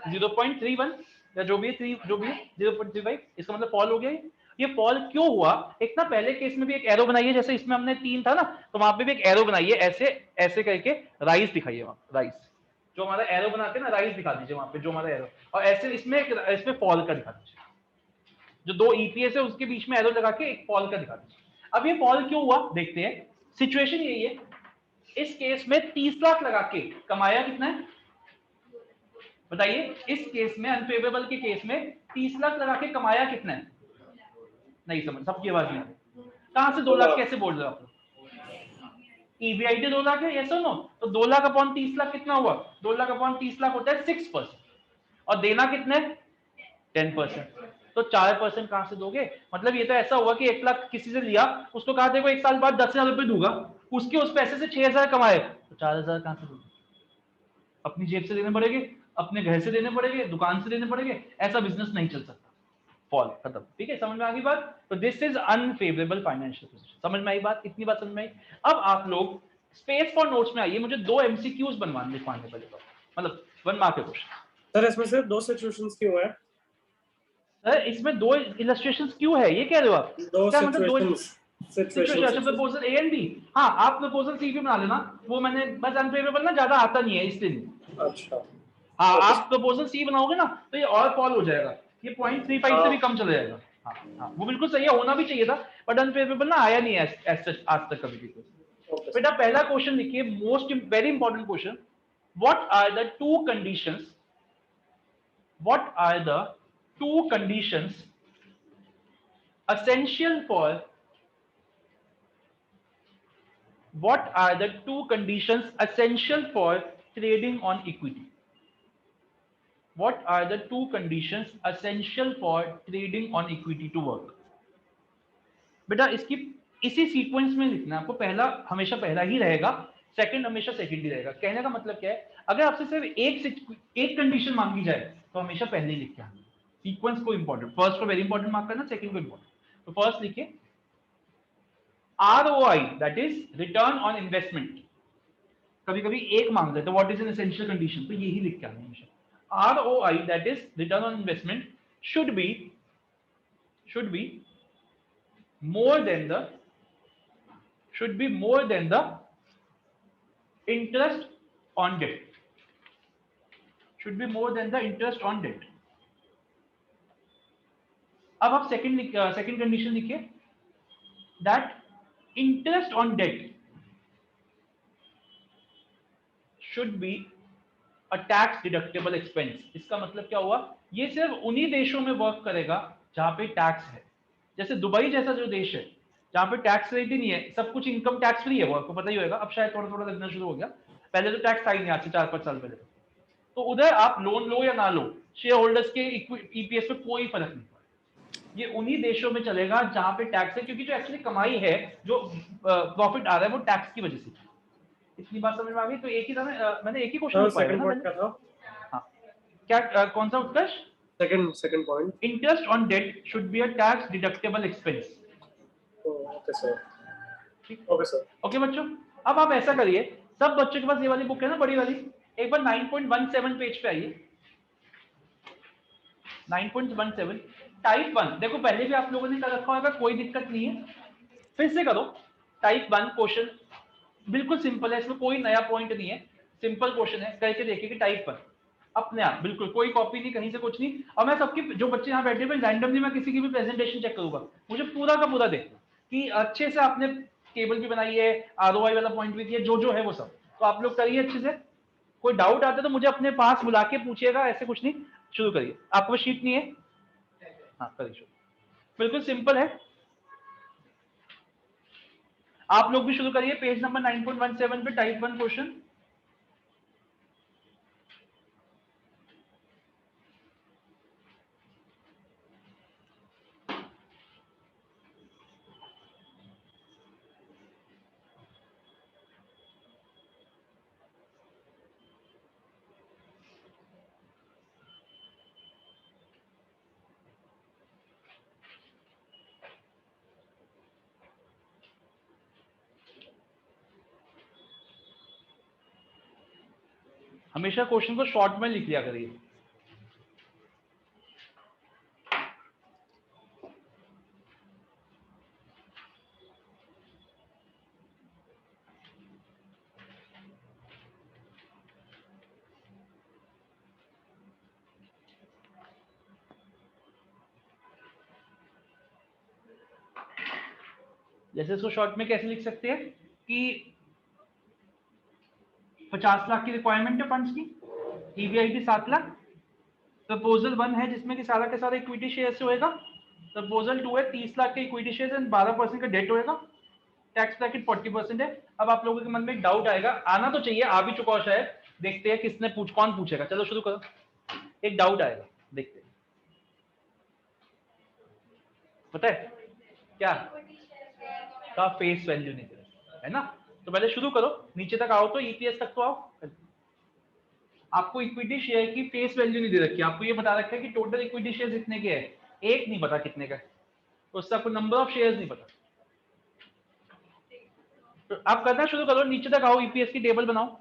0.31 या जो भी है 0.35। इसका मतलब फॉल हो गया। ये फॉल क्यों हुआ? एक ना पहले केस में भी एक एरो बनाइए, जैसे इसमें हमने 3 था ना, तो वहां पे भी एक एरो बनाइए, ऐसे ऐसे करके राइस दिखाइए, वहां राइस जो हमारा एरो बनाते हैं ना, राइस दिखा दीजिए वहां पे जो हमारा एरो, और ऐसे इसमें फॉल का दिखा दीजिए, जो 2 ईपीएस है उसके बीच में एरो लगा के एक फॉल का दिखा दीजिए। अब ये फॉल क्यों हुआ देखते हैं। सिचुएशन यही है, इस केस में 30 लाख लगा के कमाया कितना है बताइए? इस केस में अनफेवरेबल के केस में 30 लाख लगा के कमाया कितना है? नहीं समझ, सबकी आवाज नहीं आ रही। कहां से 2 लाख कैसे बोल रहे हो आप? ईबीआईटी 2 लाख है, यस और नो? तो 2 लाख अपॉन 30 लाख कितना हुआ? 2 लाख अपॉन 30 लाख होता है 6%, और देना कितने? 10%। तो 4% कहां से दोगे? मतलब ये तो ऐसा हुआ कि 1 लाख किसी से लिया, उसको कहा देखो 1 साल बाद 10,000 रुपए दूंगा, उसके उस पैसे से 6,000 कमाए, तो 4,000 कहां से दोगे? अपनी जेब से देने पड़ेंगे, अपने घर से देने पड़ेंगे, दुकान से देने पड़ेंगे, ऐसा बिजनेस नहीं चल सकता। फॉल खत्म। ठीक है, समझ में आ गई बात? तो this is unfavourable financial position. समझ में आई बात? इतनी बात समझ में आई? अब आप लोग स्पेस फॉर नोट्स में आइए, मुझे 2 एमसीक्यूज बनवाने लिखवाने पड़ेगा, मतलब 1 मार्क के क्वेश्चन। सर इसमें सिर्फ 2 सिचुएशंस क्यों है? सर इसमें 2 इलस्ट्रेशंस क्यों है, ये कह रहे हो आप? 2 क्या मतलब 2 situations proposal A and B? हाँ, आप प्रपोजल सी भी बना लेना, वो मैंने बस अनफेवरेबल ना ज्यादा आता नहीं है इसलिए। अच्छा, हाँ, आप प्रपोजल सी बनाओगे ना तो ये और फॉल हो जाएगा, ये 0.35 से भी कम चला जाएगा। हाँ हाँ, वो बिल्कुल सही है, होना भी चाहिए था, बट अनफेवरेबल ना आया नहीं है आज तक कभी भी। बेटा पहला क्वेश्चन लिखिए, most very important question. What are the 2 conditions, what are the 2 conditions essential for, what are the 2 conditions essential for trading on equity? What are the 2 conditions essential for trading on equity to work? बेटा इसकी इसी sequence में लिखना है आपको, पहला हमेशा पहला ही रहेगा, सेकंड हमेशा सेकंड ही रहेगा। कहने का मतलब क्या है, अगर आपसे सिर्फ एक कंडीशन मांगी जाए तो हमेशा पहले ही लिख के आना, सीक्वेंस को इंपॉर्टेंट, फर्स्ट को वेरी इंपॉर्टेंट मार्क करना, सेकंड को इंपॉर्टेंट। तो फर्स्ट लिखिए ROI, that is return on investment. कभी कभी एक मांग लेते, what is an essential condition, तो यही लिख के आना हमेशा। ROI, that is return on investment, should be more than the interest on debt, should be more than the interest on debt। अब आप सेकंड कंडीशन लिखिए, that interest on debt should be a tax deductible expense. इसका मतलब क्या हुआ, ये सिर्फ उन्हीं देशों में वर्क करेगा जहां पे टैक्स है, जैसे दुबई जैसा जो देश है जहां पे टैक्स रेट ही नहीं है, सब कुछ इनकम टैक्स फ्री है, वो आपको पता ही होगा, अब शायद थोड़ा थोड़ा लगना शुरू हो गया, पहले तो टैक्स था ही नहीं, आज से 4-5 साल पहले। तो उधर आप लोन लो या ना लो, शेयर होल्डर्स के ईपीएस पे कोई फर्क नहीं पड़ेगा, ये उन्हीं देशों में चलेगा जहां पे टैक्स है, क्योंकि जो एक्चुअली कमाई है, जो प्रॉफिट आ रहा है वो टैक्स की वजह से। इतनी बात समझ में आ गई? तो एक ही था मैंने एक ही क्वेश्चन लिखवाया सेकंड ना पॉइंट मैंने। क्या था? हाँ, क्या कौन सा Utkarsh? Second point, interest on debt should be a tax deductible expense. Okay sir, ठीक, ओके सर। ओके बच्चों, अब आप ऐसा करिए, सब बच्चों के पास ये वाली बुक है ना, बड़ी वाली, एक बार 9.17 पेज पे आइए, 9.17 टाइप 1 देखो पहले भी आप लोगों ने कर रखा होगा, कोई दिक्कत नहीं है, फिर से करो। टाइप 1 क्वेश्चन बिल्कुल सिंपल है, इसमें कोई नया पॉइंट नहीं है, सिंपल क्वेश्चन है, करके देखिए कि टाइप 1 अपने आप बिल्कुल कोई कॉपी नहीं, कहीं से कुछ नहीं। और मैं सबकी जो बच्चे यहाँ बैठे हुए रैंडमली मैं किसी की भी प्रेजेंटेशन चेक करूंगा, मुझे पूरा का पूरा देखना कि अच्छे से आपने टेबल भी बनाई है, आरओआई वाला पॉइंट भी किया, जो जो है वो सब तो आप लोग करिए अच्छे से। कोई डाउट आता है तो मुझे अपने पास बुला के पूछिएगा, ऐसे कुछ नहीं। शुरू करिए। आपको शीट नहीं है? हाँ करिए शुरू, बिल्कुल सिंपल है। आप लोग भी शुरू करिए पेज नंबर 9.17 पे टाइप 1 क्वेश्चन। हमेशा क्वेश्चन को शॉर्ट में लिख लिया करिए। जैसे इसको शॉर्ट में कैसे लिख सकते हैं कि 50 लाख की रिक्वायरमेंट है फंड्स की, ईवीआईटी 7 लाख, प्रपोजल 1 है जिसमें कि सारा के सारा इक्विटी शेयर से होएगा, प्रपोजल 2 है 30 लाख के इक्विटी शेयर एंड 12% का डेट होएगा, टैक्स ब्रैकेट 40% है। अब आप लोगों के मन में एक डाउट आएगा, आना तो चाहिए, आ भी चुका हो शायद, देखते हैं किसने कौन पूछेगा। चलो शुरू करो। एक डाउट आएगा, देखते हैं, पता है क्या का फेस वैल्यू नहीं दे रहा है ना। तो पहले शुरू करो, नीचे तक आओ तो ईपीएस तक तो आओ। आपको इक्विटी शेयर की फेस वैल्यू नहीं दे रखी, आपको ये बता रखा है कि टोटल इक्विटी शेयर कितने के हैं, एक नहीं पता कितने का, तो उससे आपको नंबर ऑफ शेयर्स नहीं पता। तो आप करना शुरू करो, नीचे तक आओ, ईपीएस की टेबल बनाओ।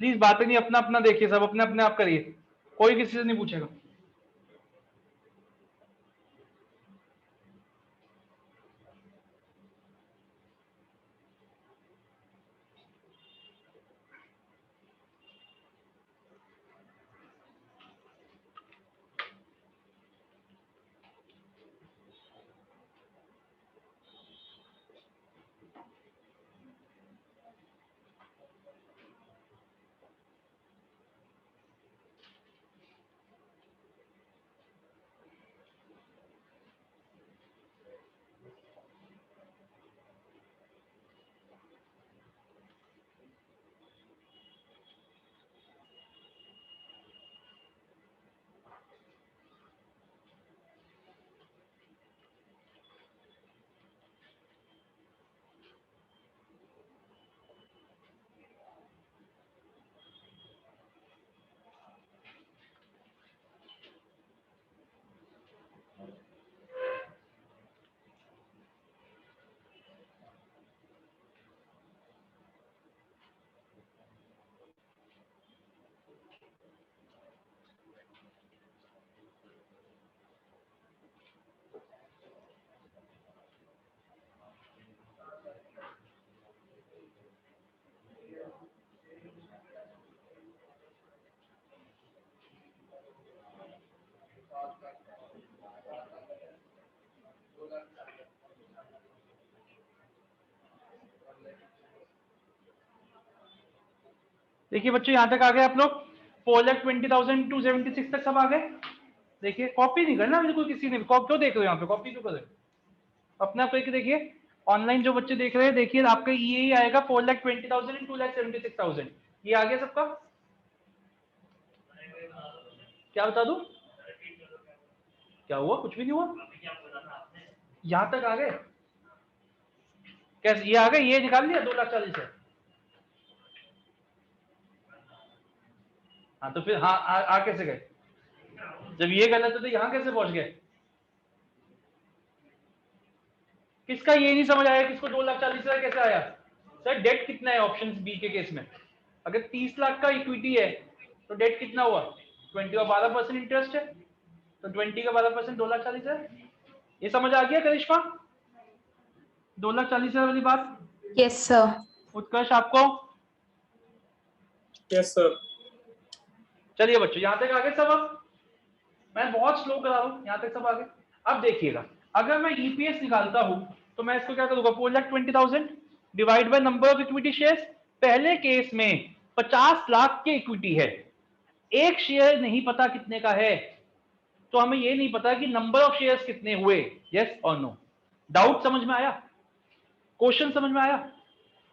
प्लीज बातें नहीं अपना अपना देखिए, सब अपने अपने आप करिए, कोई किसी से नहीं पूछेगा। देखिए बच्चों यहाँ तक आ गए आप लोग, 4,20,276 तक सब आ गए। देखिए कॉपी नहीं करना बिल्कुल किसी ने भी, कॉपी क्यों देख रहे हो यहाँ पे, कॉपी क्यों कर रहे हो, अपने आप करके देखिए। ऑनलाइन जो बच्चे देख रहे हैं देखिए आपका ये ही आएगा 4,20,000 एंड 2,76,000। ये आ गया सबका? क्या बता दूं? क्या हुआ? कुछ भी नहीं हुआ। यहां तक आ गए कैसे? ये आ गए, ये निकाल लिया 2,40,000 है। हाँ तो फिर हाँ आ कैसे गए? जब ये गलत है तो यहाँ कैसे पहुंच गए? किसका ये नहीं समझ आया किसको 2,40,000 कैसे आया? सर डेट कितना है ऑप्शन बी के केस में? अगर 30 लाख का इक्विटी है तो डेट कितना हुआ? 20 और 12% इंटरेस्ट है, तो 20 का 12% 2,40,000। ये समझ आ गया करिश्मा? 2,40,000 वाली बात? Yes sir. उत्कर्ष आपको? Yes sir. चलिए बच्चों यहाँ तक आगे सब। अब मैं बहुत स्लो करा रहा हूँ, यहाँ तक सब आगे। अब देखिएगा अगर मैं ईपीएस निकालता हूं तो मैं इसको क्या करूंगा? 4,20,000 divide by number of equity shares. पहले केस में 50 लाख की इक्विटी है, एक शेयर नहीं पता कितने का है, तो हमें ये नहीं पता कि नंबर ऑफ शेयर्स कितने हुए। यस और नो? डाउट समझ में आया? क्वेश्चन समझ में आया?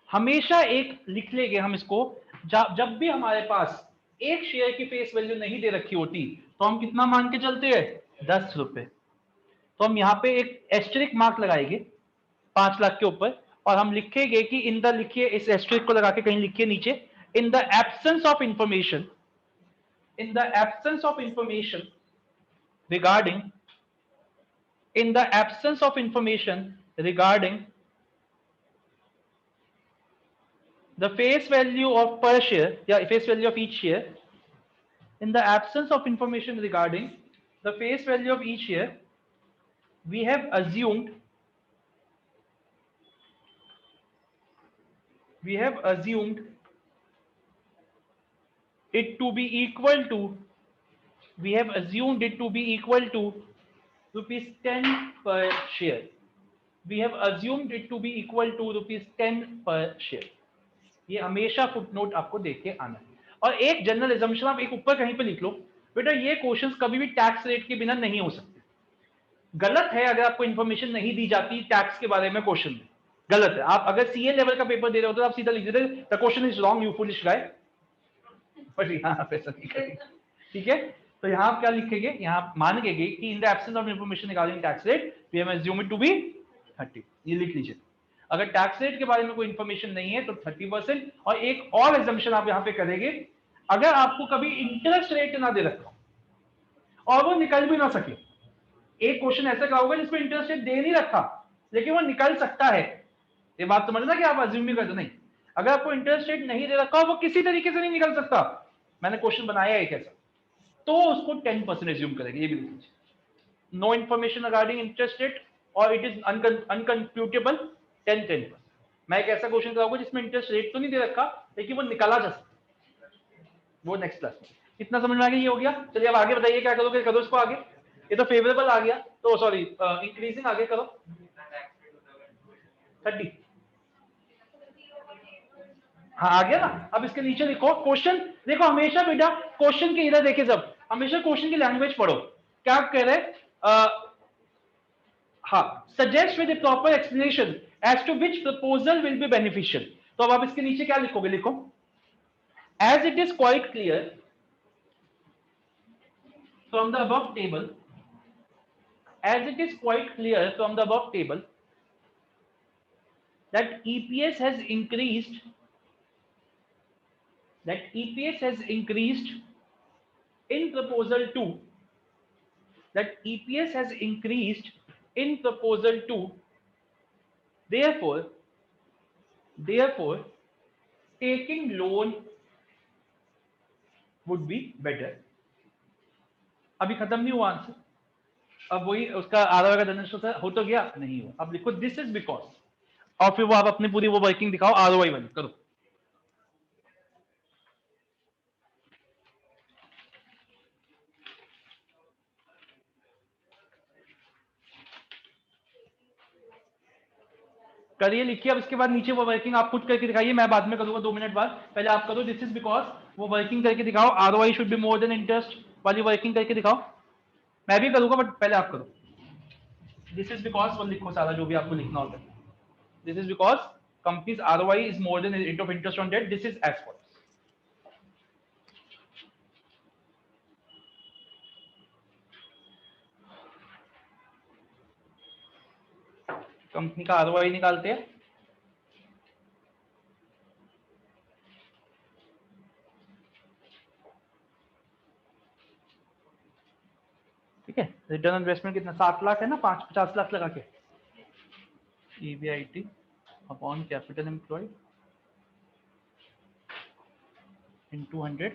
हमेशा एक लिख लेंगे हम इसको, जब भी हमारे पास एक शेयर की फेस वैल्यू नहीं दे रखी होती तो हम कितना मान के चलते हैं? 10 रुपए। तो हम यहाँ पे एक एस्टेरिक मार्क लगाएंगे 5 लाख के ऊपर और हम लिखेंगे कि इन द, लिखिए इस एस्टेरिक को लगा के कहीं लिखिए नीचे, इन the absence of information, in the absence of information regarding, in the absence of information regarding the face value of per share, face value of each share, in the absence of information regarding the face value of each share, we have assumed it to be equal to, rupees 10 per share. We have assumed it to be equal to rupees 10 per share. ये हमेशा footnote आपको देख के आना है। और एक general assumption आप एक ऊपर कहीं पे लिख लो, बेटा ये क्वेश्चंस कभी भी टैक्स रेट के बिना नहीं हो सकते। गलत है अगर आपको इंफॉर्मेशन नहीं दी जाती टैक्स के बारे में क्वेश्चन में, गलत है। आप अगर सीए लेवल का पेपर दे रहे हो तो आप सीधा लिख देते the question is wrong you foolish guy, but यहाँ ऐसा नहीं करेंगे, ठीक है? तो यहाँ आप क्या लिखेंगे? यहाँ मानेंगे कि in the absence of information regarding tax rate we have assumed to be 30। ये लिख लीजिए। अगर टैक्स रेट के बारे में कोई इंफॉर्मेशन नहीं है तो 30%। और एक और एजम्पशन आप यहाँ पे करेंगे, अगर आपको कभी इंटरेस्ट रेट ना दे रखा और वो निकल भी ना सके, एक क्वेश्चन ऐसा का होगा जिसमें इंटरेस्ट रेट दे नहीं रखा लेकिन वो निकल सकता है, ये बात समझना कि आप अज्यूम भी करते नहीं। अगर आपको इंटरेस्ट रेट नहीं दे रखा वो किसी तरीके से नहीं निकल सकता, मैंने क्वेश्चन बनाया एक ऐसा, तो उसको 10% एज्यूम करेंगे। ये भी लिख लीजिए, no information regarding interest rate और इट इज अनकंप्यूटेबल 10%। मैं एक ऐसा क्वेश्चन कराऊंगा जिसमें इंटरेस्ट रेट तो नहीं दे रखा लेकिन वो निकाला जा सकता, वो नेक्स्ट क्लास में। इतना समझ में आ गया? ये हो गया। चलिए अब आगे बताइए क्या करोगे? करो इसको आगे। ये तो फेवरेबल आ गया, तो सॉरी इंक्रीजिंग आगे करो 30। हाँ आ गया ना? अब इसके नीचे लिखो क्वेश्चन। देखो हमेशा बेटा क्वेश्चन के इधर देखे, जब हमेशा क्वेश्चन की लैंग्वेज पढ़ो। क्या कह रहे? हाँ, suggest with proper explanation as to which proposal will be beneficial. तो अब आप इसके नीचे क्या लिखोगे? लिखो as it is quite clear from the above table, as it is quite clear from the above table that EPS has increased, in proposal 2, therefore taking loan would be better। अभी खत्म नहीं हुआ आंसर, अब वही उसका आधा का generation हो तो गया नहीं हो। अब लिखो दिस इज बिकॉज, और फिर वो आप अपनी पूरी वो वर्किंग दिखाओ आरओआई वाली करो। करिए, लिखिए। अब इसके बाद नीचे वो वर्किंग आप खुद करके दिखाइए, मैं बाद में करूंगा 2 मिनट बाद। पहले आप करो दिस इज बिकॉज, वो वर्किंग करके दिखाओ। ROI should be more than interest वाली वर्किंग करके दिखाओ। मैं भी करूंगा बट पहले आप करो। दिस इज बिकॉज वो लिखो सारा जो भी आपको लिखना होता है। This is because company's ROI is more than rate of interest on debt. This is as follows. Company का ROI निकालते हैं। ठीक है, रिटर्न ऑन इन्वेस्टमेंट कितना 7 लाख है ना, 50 लाख लगा के EBIT upon capital employed into 100,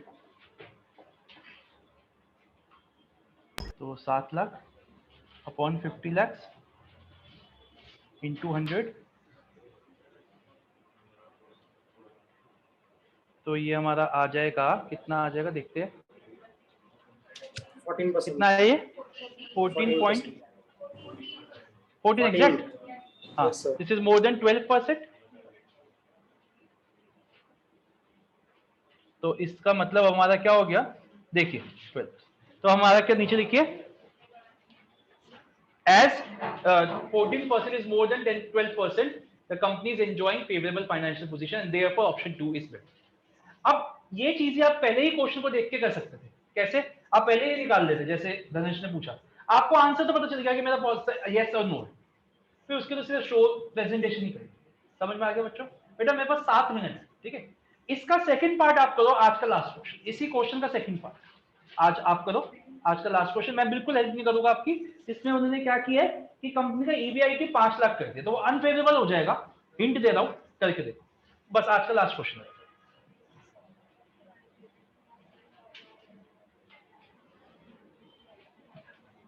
तो 7 लाख अपॉन 50 लाख इनटू 100, तो ये हमारा आ जाएगा, कितना आ जाएगा देखते हैं, 14%। कितना है ये 14 एग्जैक्ट। हाँ, दिस इज मोर देन 12%। तो इसका मतलब हमारा क्या हो गया, देखिए 12, तो हमारा क्या नीचे लिखिए, as 14% is more than 12%, the company is enjoying favorable financial position and therefore option 2 is better. अब ये चीजें आप पहले ही क्वेश्चन को देख के कर सकते थे। कैसे? आप पहले ही निकाल लेते, जैसे धनेश ने पूछा, आपको आंसर तो पता चल गया कि मेरा यस और नो है, फिर उसके तो सिर्फ शो प्रेजेंटेशन ही करेंगे। समझ में आ गया बच्चों? बेटा मेरे पास 7 मिनट है, ठीक है, इसका सेकंड पार्ट आप करो, आज का लास्ट क्वेश्चन, इसी क्वेश्चन का सेकंड पार्ट आज आप करो, आज का लास्ट क्वेश्चन। मैं बिल्कुल हेल्प नहीं करूंगा आपकी। इसमें उन्होंने क्या किया है कि कंपनी का EBIT 5 लाख कर दिया, तो वो अनफेवरेबल हो जाएगा, हिंट दे रहा हूं, करके देखो। बस आज का लास्ट क्वेश्चन है।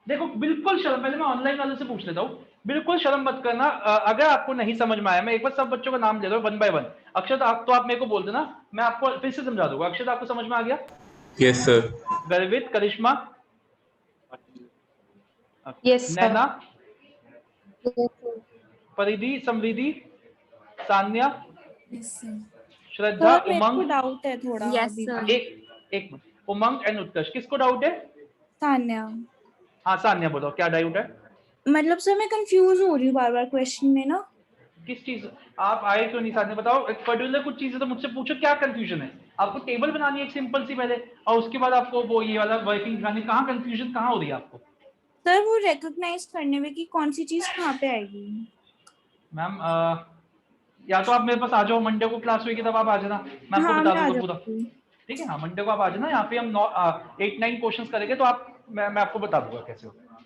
देखो बिल्कुल शर्म, पहले मैं ऑनलाइन वाले से पूछ लेता हूँ, बिल्कुल शर्म मत करना। अगर आपको नहीं समझ में आया, मैं एक बार सब बच्चों का नाम ले रहा हूँ 1 by 1। अक्षत आप मेरे को बोल देना, मैं आपको फिर से समझा दूंगा। अक्षत आपको समझ में आ गया? Yes sir. गर्वित, करिश्मा, Yes, sir. नैना, परिधि, समृद्धि, सान्या, श्रद्धा, सर मेरे को उमंग, डाउट है थोड़ा Yes, अभी। sir. एक मिनट, उमंग एंड उत्कर्ष, किसको डाउट है? तान्या, हाँ सान्या बोलो, क्या डाउट है? मतलब सर मैं कंफ्यूज हो रही हूँ बार बार क्वेश्चन में ना। किस चीज? आप आए क्यों नहीं सान्या, बताओ। एक पर्टिकुलर कुछ चीजें तो मुझसे पूछो, क्या कंफ्यूजन है? आपको टेबल बनानी है एक सिंपल सी पहले, और उसके बाद आपको वो ये वाला वर्किंग दिखानी। कहाँ कंफ्यूजन कहाँ हो रही है आपको? सर वो रिकॉग्नाइज करने में कि कौन सी चीज कहाँ पे आएगी। मैम या तो आप मेरे पास आ जाओ, मंडे को क्लास हुई तब आप आ जाना, मैं आपको हाँ, बता मैं आ दूंगा पूरा। जाती। ठीक है, हाँ मंडे को आप आ जाना, यहाँ पे हम 8-9 क्वेश्चंस करेंगे, तो आप मैं आपको बता दूंगा कैसे होगा।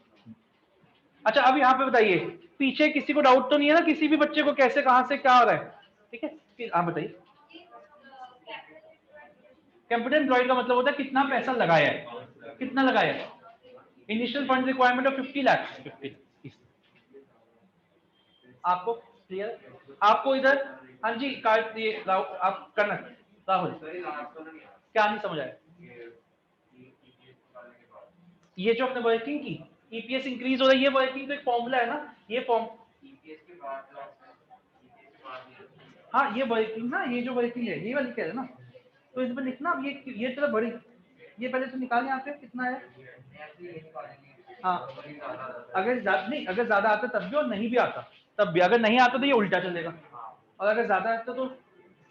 अच्छा अब यहाँ पे बताइए, पीछे किसी को डाउट तो नहीं है ना, किसी भी बच्चे को कैसे कहाँ से क्या हो रहा है? ठीक है, फिर आप बताइए। कैपिटल एम्प्लॉयड का मतलब होता है कितना पैसा लगाया है, कितना लगाया है। Initial fund requirement of 50 lakh. 50 आपको क्लियर? आपको इधर, हाँ जी कार्ड ये आप करना। राहुल क्या नहीं समझ आया? ये जो आपने वर्किंग की EPS इंक्रीज हो रहा है, ये वर्किंग तो एक फॉर्मूला है ना, ये फॉर्म, हाँ ये वर्किंग ना, ये जो वर्किंग है ये वाली कह रहे ना, तो इसमें लिखना ये तरह बड़ी, ये पहले तो निकाल यहाँ पे कितना है। हाँ अगर नहीं, अगर ज्यादा आता तब भी और नहीं भी आता तब भी, अगर नहीं आता तो ये उल्टा चलेगा, और अगर ज्यादा आता तो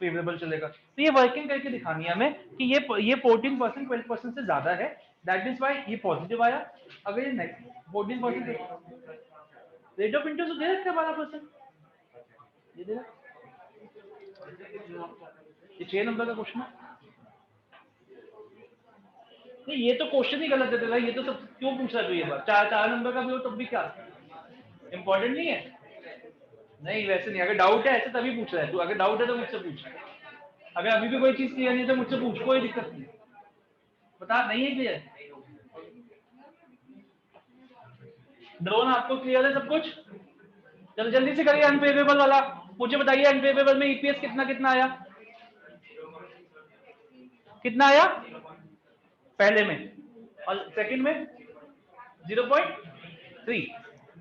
फेवरेबल चलेगा। तो ये वर्किंग करके दिखानी है हमें कि ये 14% 12% से ज्यादा है, दैट इज वाई ये पॉजिटिव आया। अगर ये 14% रेट ऑफ इंटरेस्ट दे रखा है 12%, ये दे रहा, ये 6 नंबर का क्वेश्चन है। नहीं ये तो क्वेश्चन ही गलत है, ये तो सब क्यों पूछ रहा है? ये बात 4 नंबर का भी हो तब भी क्या इंपॉर्टेंट नहीं है? नहीं वैसे नहीं, अगर डाउट है ऐसे तभी पूछ रहा है तू, अगर डाउट है तो मुझसे पूछ, अगर अभी भी कोई चीज क्लियर नहीं है तो मुझसे पूछ, कोई दिक्कत नहीं। बता नहीं है क्लियर? ड्रोन आपको क्लियर है सब कुछ? जल्दी से करिए। अनफेवरेबल वाला मुझे बताइए, अनफेवरेबल में EPS कितना कितना आया? कितना आया पहले में, और सेकंड में 0.3।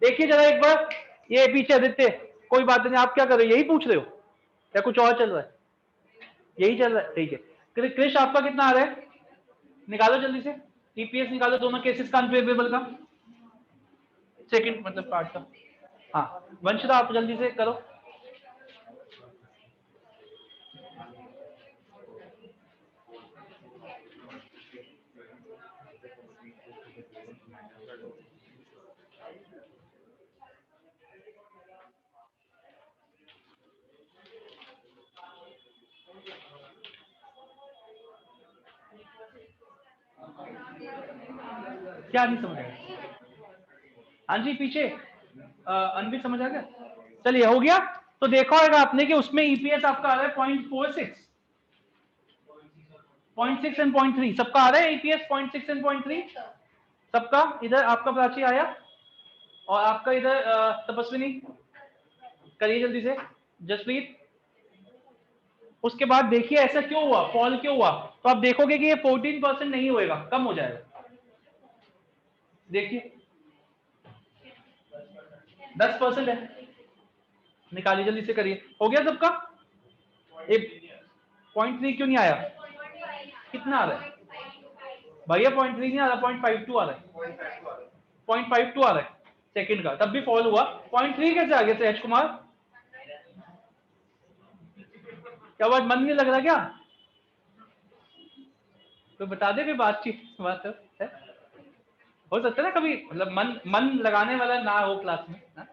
देखिए जरा एक बार, ये पीछे आदित्य, कोई बात नहीं, आप क्या कर रहे हो, यही पूछ रहे हो या कुछ और चल रहा है? यही चल रहा है, ठीक है। क्रिश आपका कितना आ रहा है? निकालो जल्दी से, EPS निकालो दोनों केसेस का, अनफेवरेबल का, सेकंड मतलब पार्ट का। हाँ वंशिता आप जल्दी से करो। क्या नहीं समझ आया? हाँ जी पीछे अनवी समझ आ गया? चलिए हो गया। तो देखा होगा आपने कि उसमें ईपीएस आपका आ रहा है 0.46, 0.6 एंड 0.3 सबका आ रहा है ईपीएस 0.6 एंड 0.3 सबका। इधर आपका प्राची आया और आपका इधर तपस्विनी करिए जल्दी से, जसप्रीत। उसके बाद देखिए ऐसा क्यों हुआ, फॉल क्यों हुआ? तो आप देखोगे कि ये 14% नहीं होएगा, कम हो जाएगा। देखिए 10% है, निकालिए जल्दी से करिए। हो गया सबका? 0.3 क्यों नहीं आया? कितना आ रहा है भैया? 0.3 नहीं आ रहा, 0.52 आ रहा है, 0.52 आ रहा है सेकंड का, तब भी फॉल हुआ। 0.3 कैसे आ गया सहज कुमार? क्या बात, मन नहीं लग रहा क्या? तो बता दे फिर, बात है। हो सकता है ना कभी मतलब मन लगाने वाला ना हो क्लास में ना?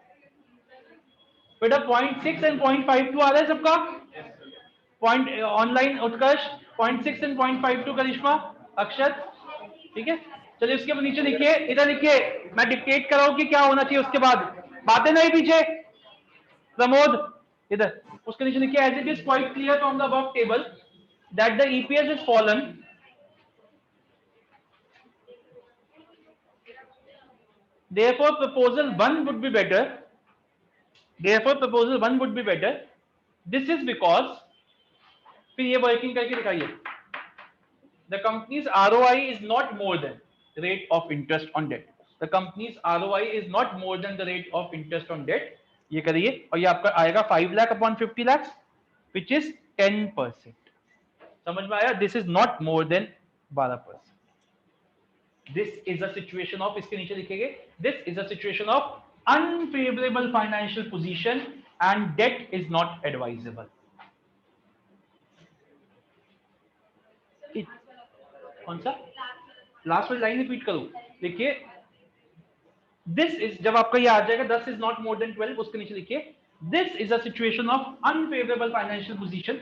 बेटा 0.6 एंड 0.52 आ रहा है सबका। पॉइंट ऑनलाइन उत्कर्ष 0.6 एंड 0.52 करिश्मा अक्षत, ठीक है। चलिए उसके नीचे लिखिए, इधर लिखिए, मैं डिक्टेट कर रहा हूं कि क्या होना चाहिए उसके बाद, बातें नहीं पीछे। प्रमोद इधर उसके नीचे लिखिए, as it is quite clear from the above table that the EPS is fallen therefore proposal 1 would be better, this is because, फिर ये वर्किंग करके दिखाइए, the company's ROI is not more than the rate of interest on debt, the company's ROI is not more than the rate of interest on debt, ये करिए और ये आपका आएगा 5 lakh upon 50 lakhs which is 10%। समझ में आया? this is not more than 12%। This is a situation of, इसके नीचे लिखेंगे, this is a situation of unfavorable financial position and debt is not advisable। कौन सा लास्ट वाली लाइन रिपीट करूं? देखिए दिस इज, जब आपका ये आ जाएगा 10 is not more than 12, उसके नीचे लिखिए this is a situation of unfavorable financial position,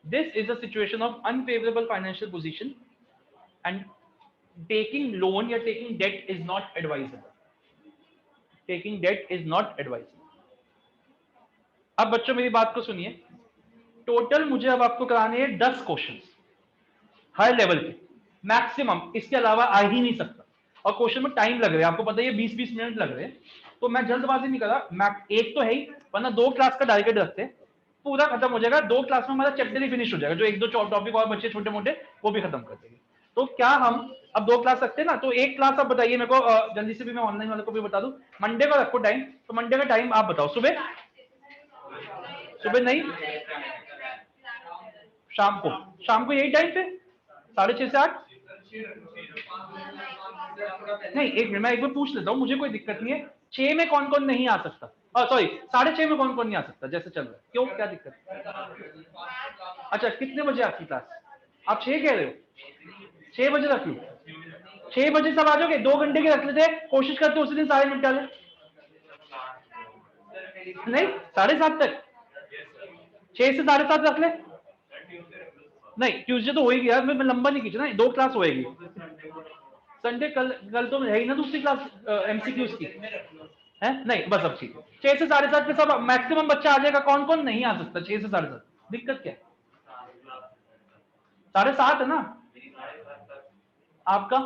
this is a situation of unfavorable financial position and taking loan या taking debt is not advisable, taking debt is not advisable। अब बच्चों मेरी बात को सुनिए, टोटल मुझे अब आपको कराने हैं 10 क्वेश्चंस हर लेवल पे, मैक्सिमम, इसके अलावा आ ही नहीं सकता। और क्वेश्चन में टाइम लग रहा है, आपको पता है 20-20 मिनट लग रहे हैं, तो मैं जल्दबाजी नहीं कर रहा, एक तो है ही, वरना 2 क्लास का टारगेट रखते हैं, पूरा खत्म हो जाएगा 2 क्लास में, हमारा चैप्टर ही फिनिश हो जाएगा, जो 1-2 टॉपिक और बच्चे छोटे मोटे वो भी खत्म कर देंगे। तो क्या हम अब 2 क्लास रखते हैं ना? तो एक क्लास आप बताइए मेरे को जल्दी से, भी मैं ऑनलाइन वाले को भी बता दूं, मंडे को रखो टाइम, तो मंडे का टाइम आप बताओ, सुबह नहीं, शाम को यही टाइम पे 6:30 से 8? नहीं एक मिनट, मैं एक बार पूछ लेता हूँ, मुझे कोई दिक्कत नहीं है। 6 में कौन कौन नहीं आ सकता? सॉरी 6:30 में कौन कौन नहीं आ सकता? जैसे चल रहा है, क्यों, क्या दिक्कत है? अच्छा कितने बजे आपकी क्लास? आप 6 कह रहे हो, 6 बजे रख लूं? 6 बजे सब आ जाओगे? 2 घंटे की रख लेते हैं, कोशिश करते उसी दिन सारे निपटा ले। नहीं 7:30 तक, 6 से 7:30 रख ले। नहीं ट्यूसडे तो हो ही गया, मैं लंबा नहीं खींचना, 2 क्लास होएगी। संडे कल तो है ही ना दूसरी क्लास एमसीक्यूज की है, नहीं बस अब ठीक है। 6 से 7:30 पे सब मैक्सिमम बच्चा आ जाएगा। कौन कौन नहीं आ सकता 6 से 7:30? दिक्कत क्या है? 7:30 है ना आपका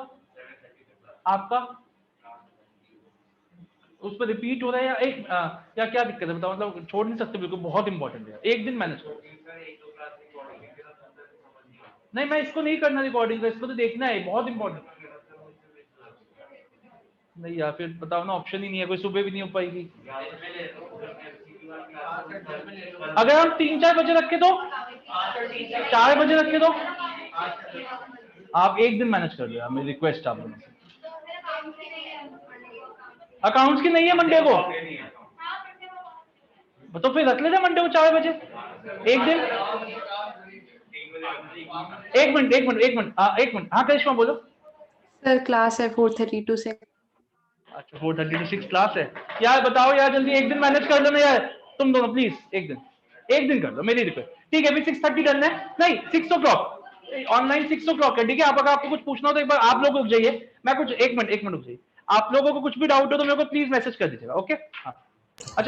उस पर रिपीट हो रहा है या एक या क्या दिक्कत है बताओ? मतलब छोड़ नहीं सकते बिल्कुल, बहुत इंपॉर्टेंट है, एक दिन मैनेज करो। नहीं मैं इसको नहीं करना रिकॉर्डिंग का, इसको तो देखना है, बहुत इंपॉर्टेंट। नहीं यार फिर बताओ ना, ऑप्शन ही नहीं है कोई, सुबह भी नहीं हो पाएगी। अगर हम 3-4 बजे रखे तो 4 बजे रखे तो आप एक दिन मैनेज कर लो, मेरी रिक्वेस्ट आप लोगों से। अकाउंट्स की नहीं है मंडे को, तो फिर रख लेते मंडे को 4 बजे एक दिन। एक मिनट हाँ करिश्मा बोलो। सर क्लास है 4:30 to 6। अच्छा 4:30 to 6 क्लास है यार, बताओ यार जल्दी, एक दिन मैनेज कर लो ना यार तुम दोनों प्लीज, एक दिन कर लो मेरी रिक्वेस्ट। ठीक है अभी 6:30 डन है, नहीं 6 o'clock ऑनलाइन 6 o'clock है, ठीक है। आप अगर आपको कुछ पूछना हो तो एक बार आप लोग रुक जाइए, मैं कुछ एक मिनट रुक जाइए। आप लोगों को कुछ भी डाउट हो तो मेरे को प्लीज मैसेज कर दीजिएगा, ओके। हाँ अच्छा।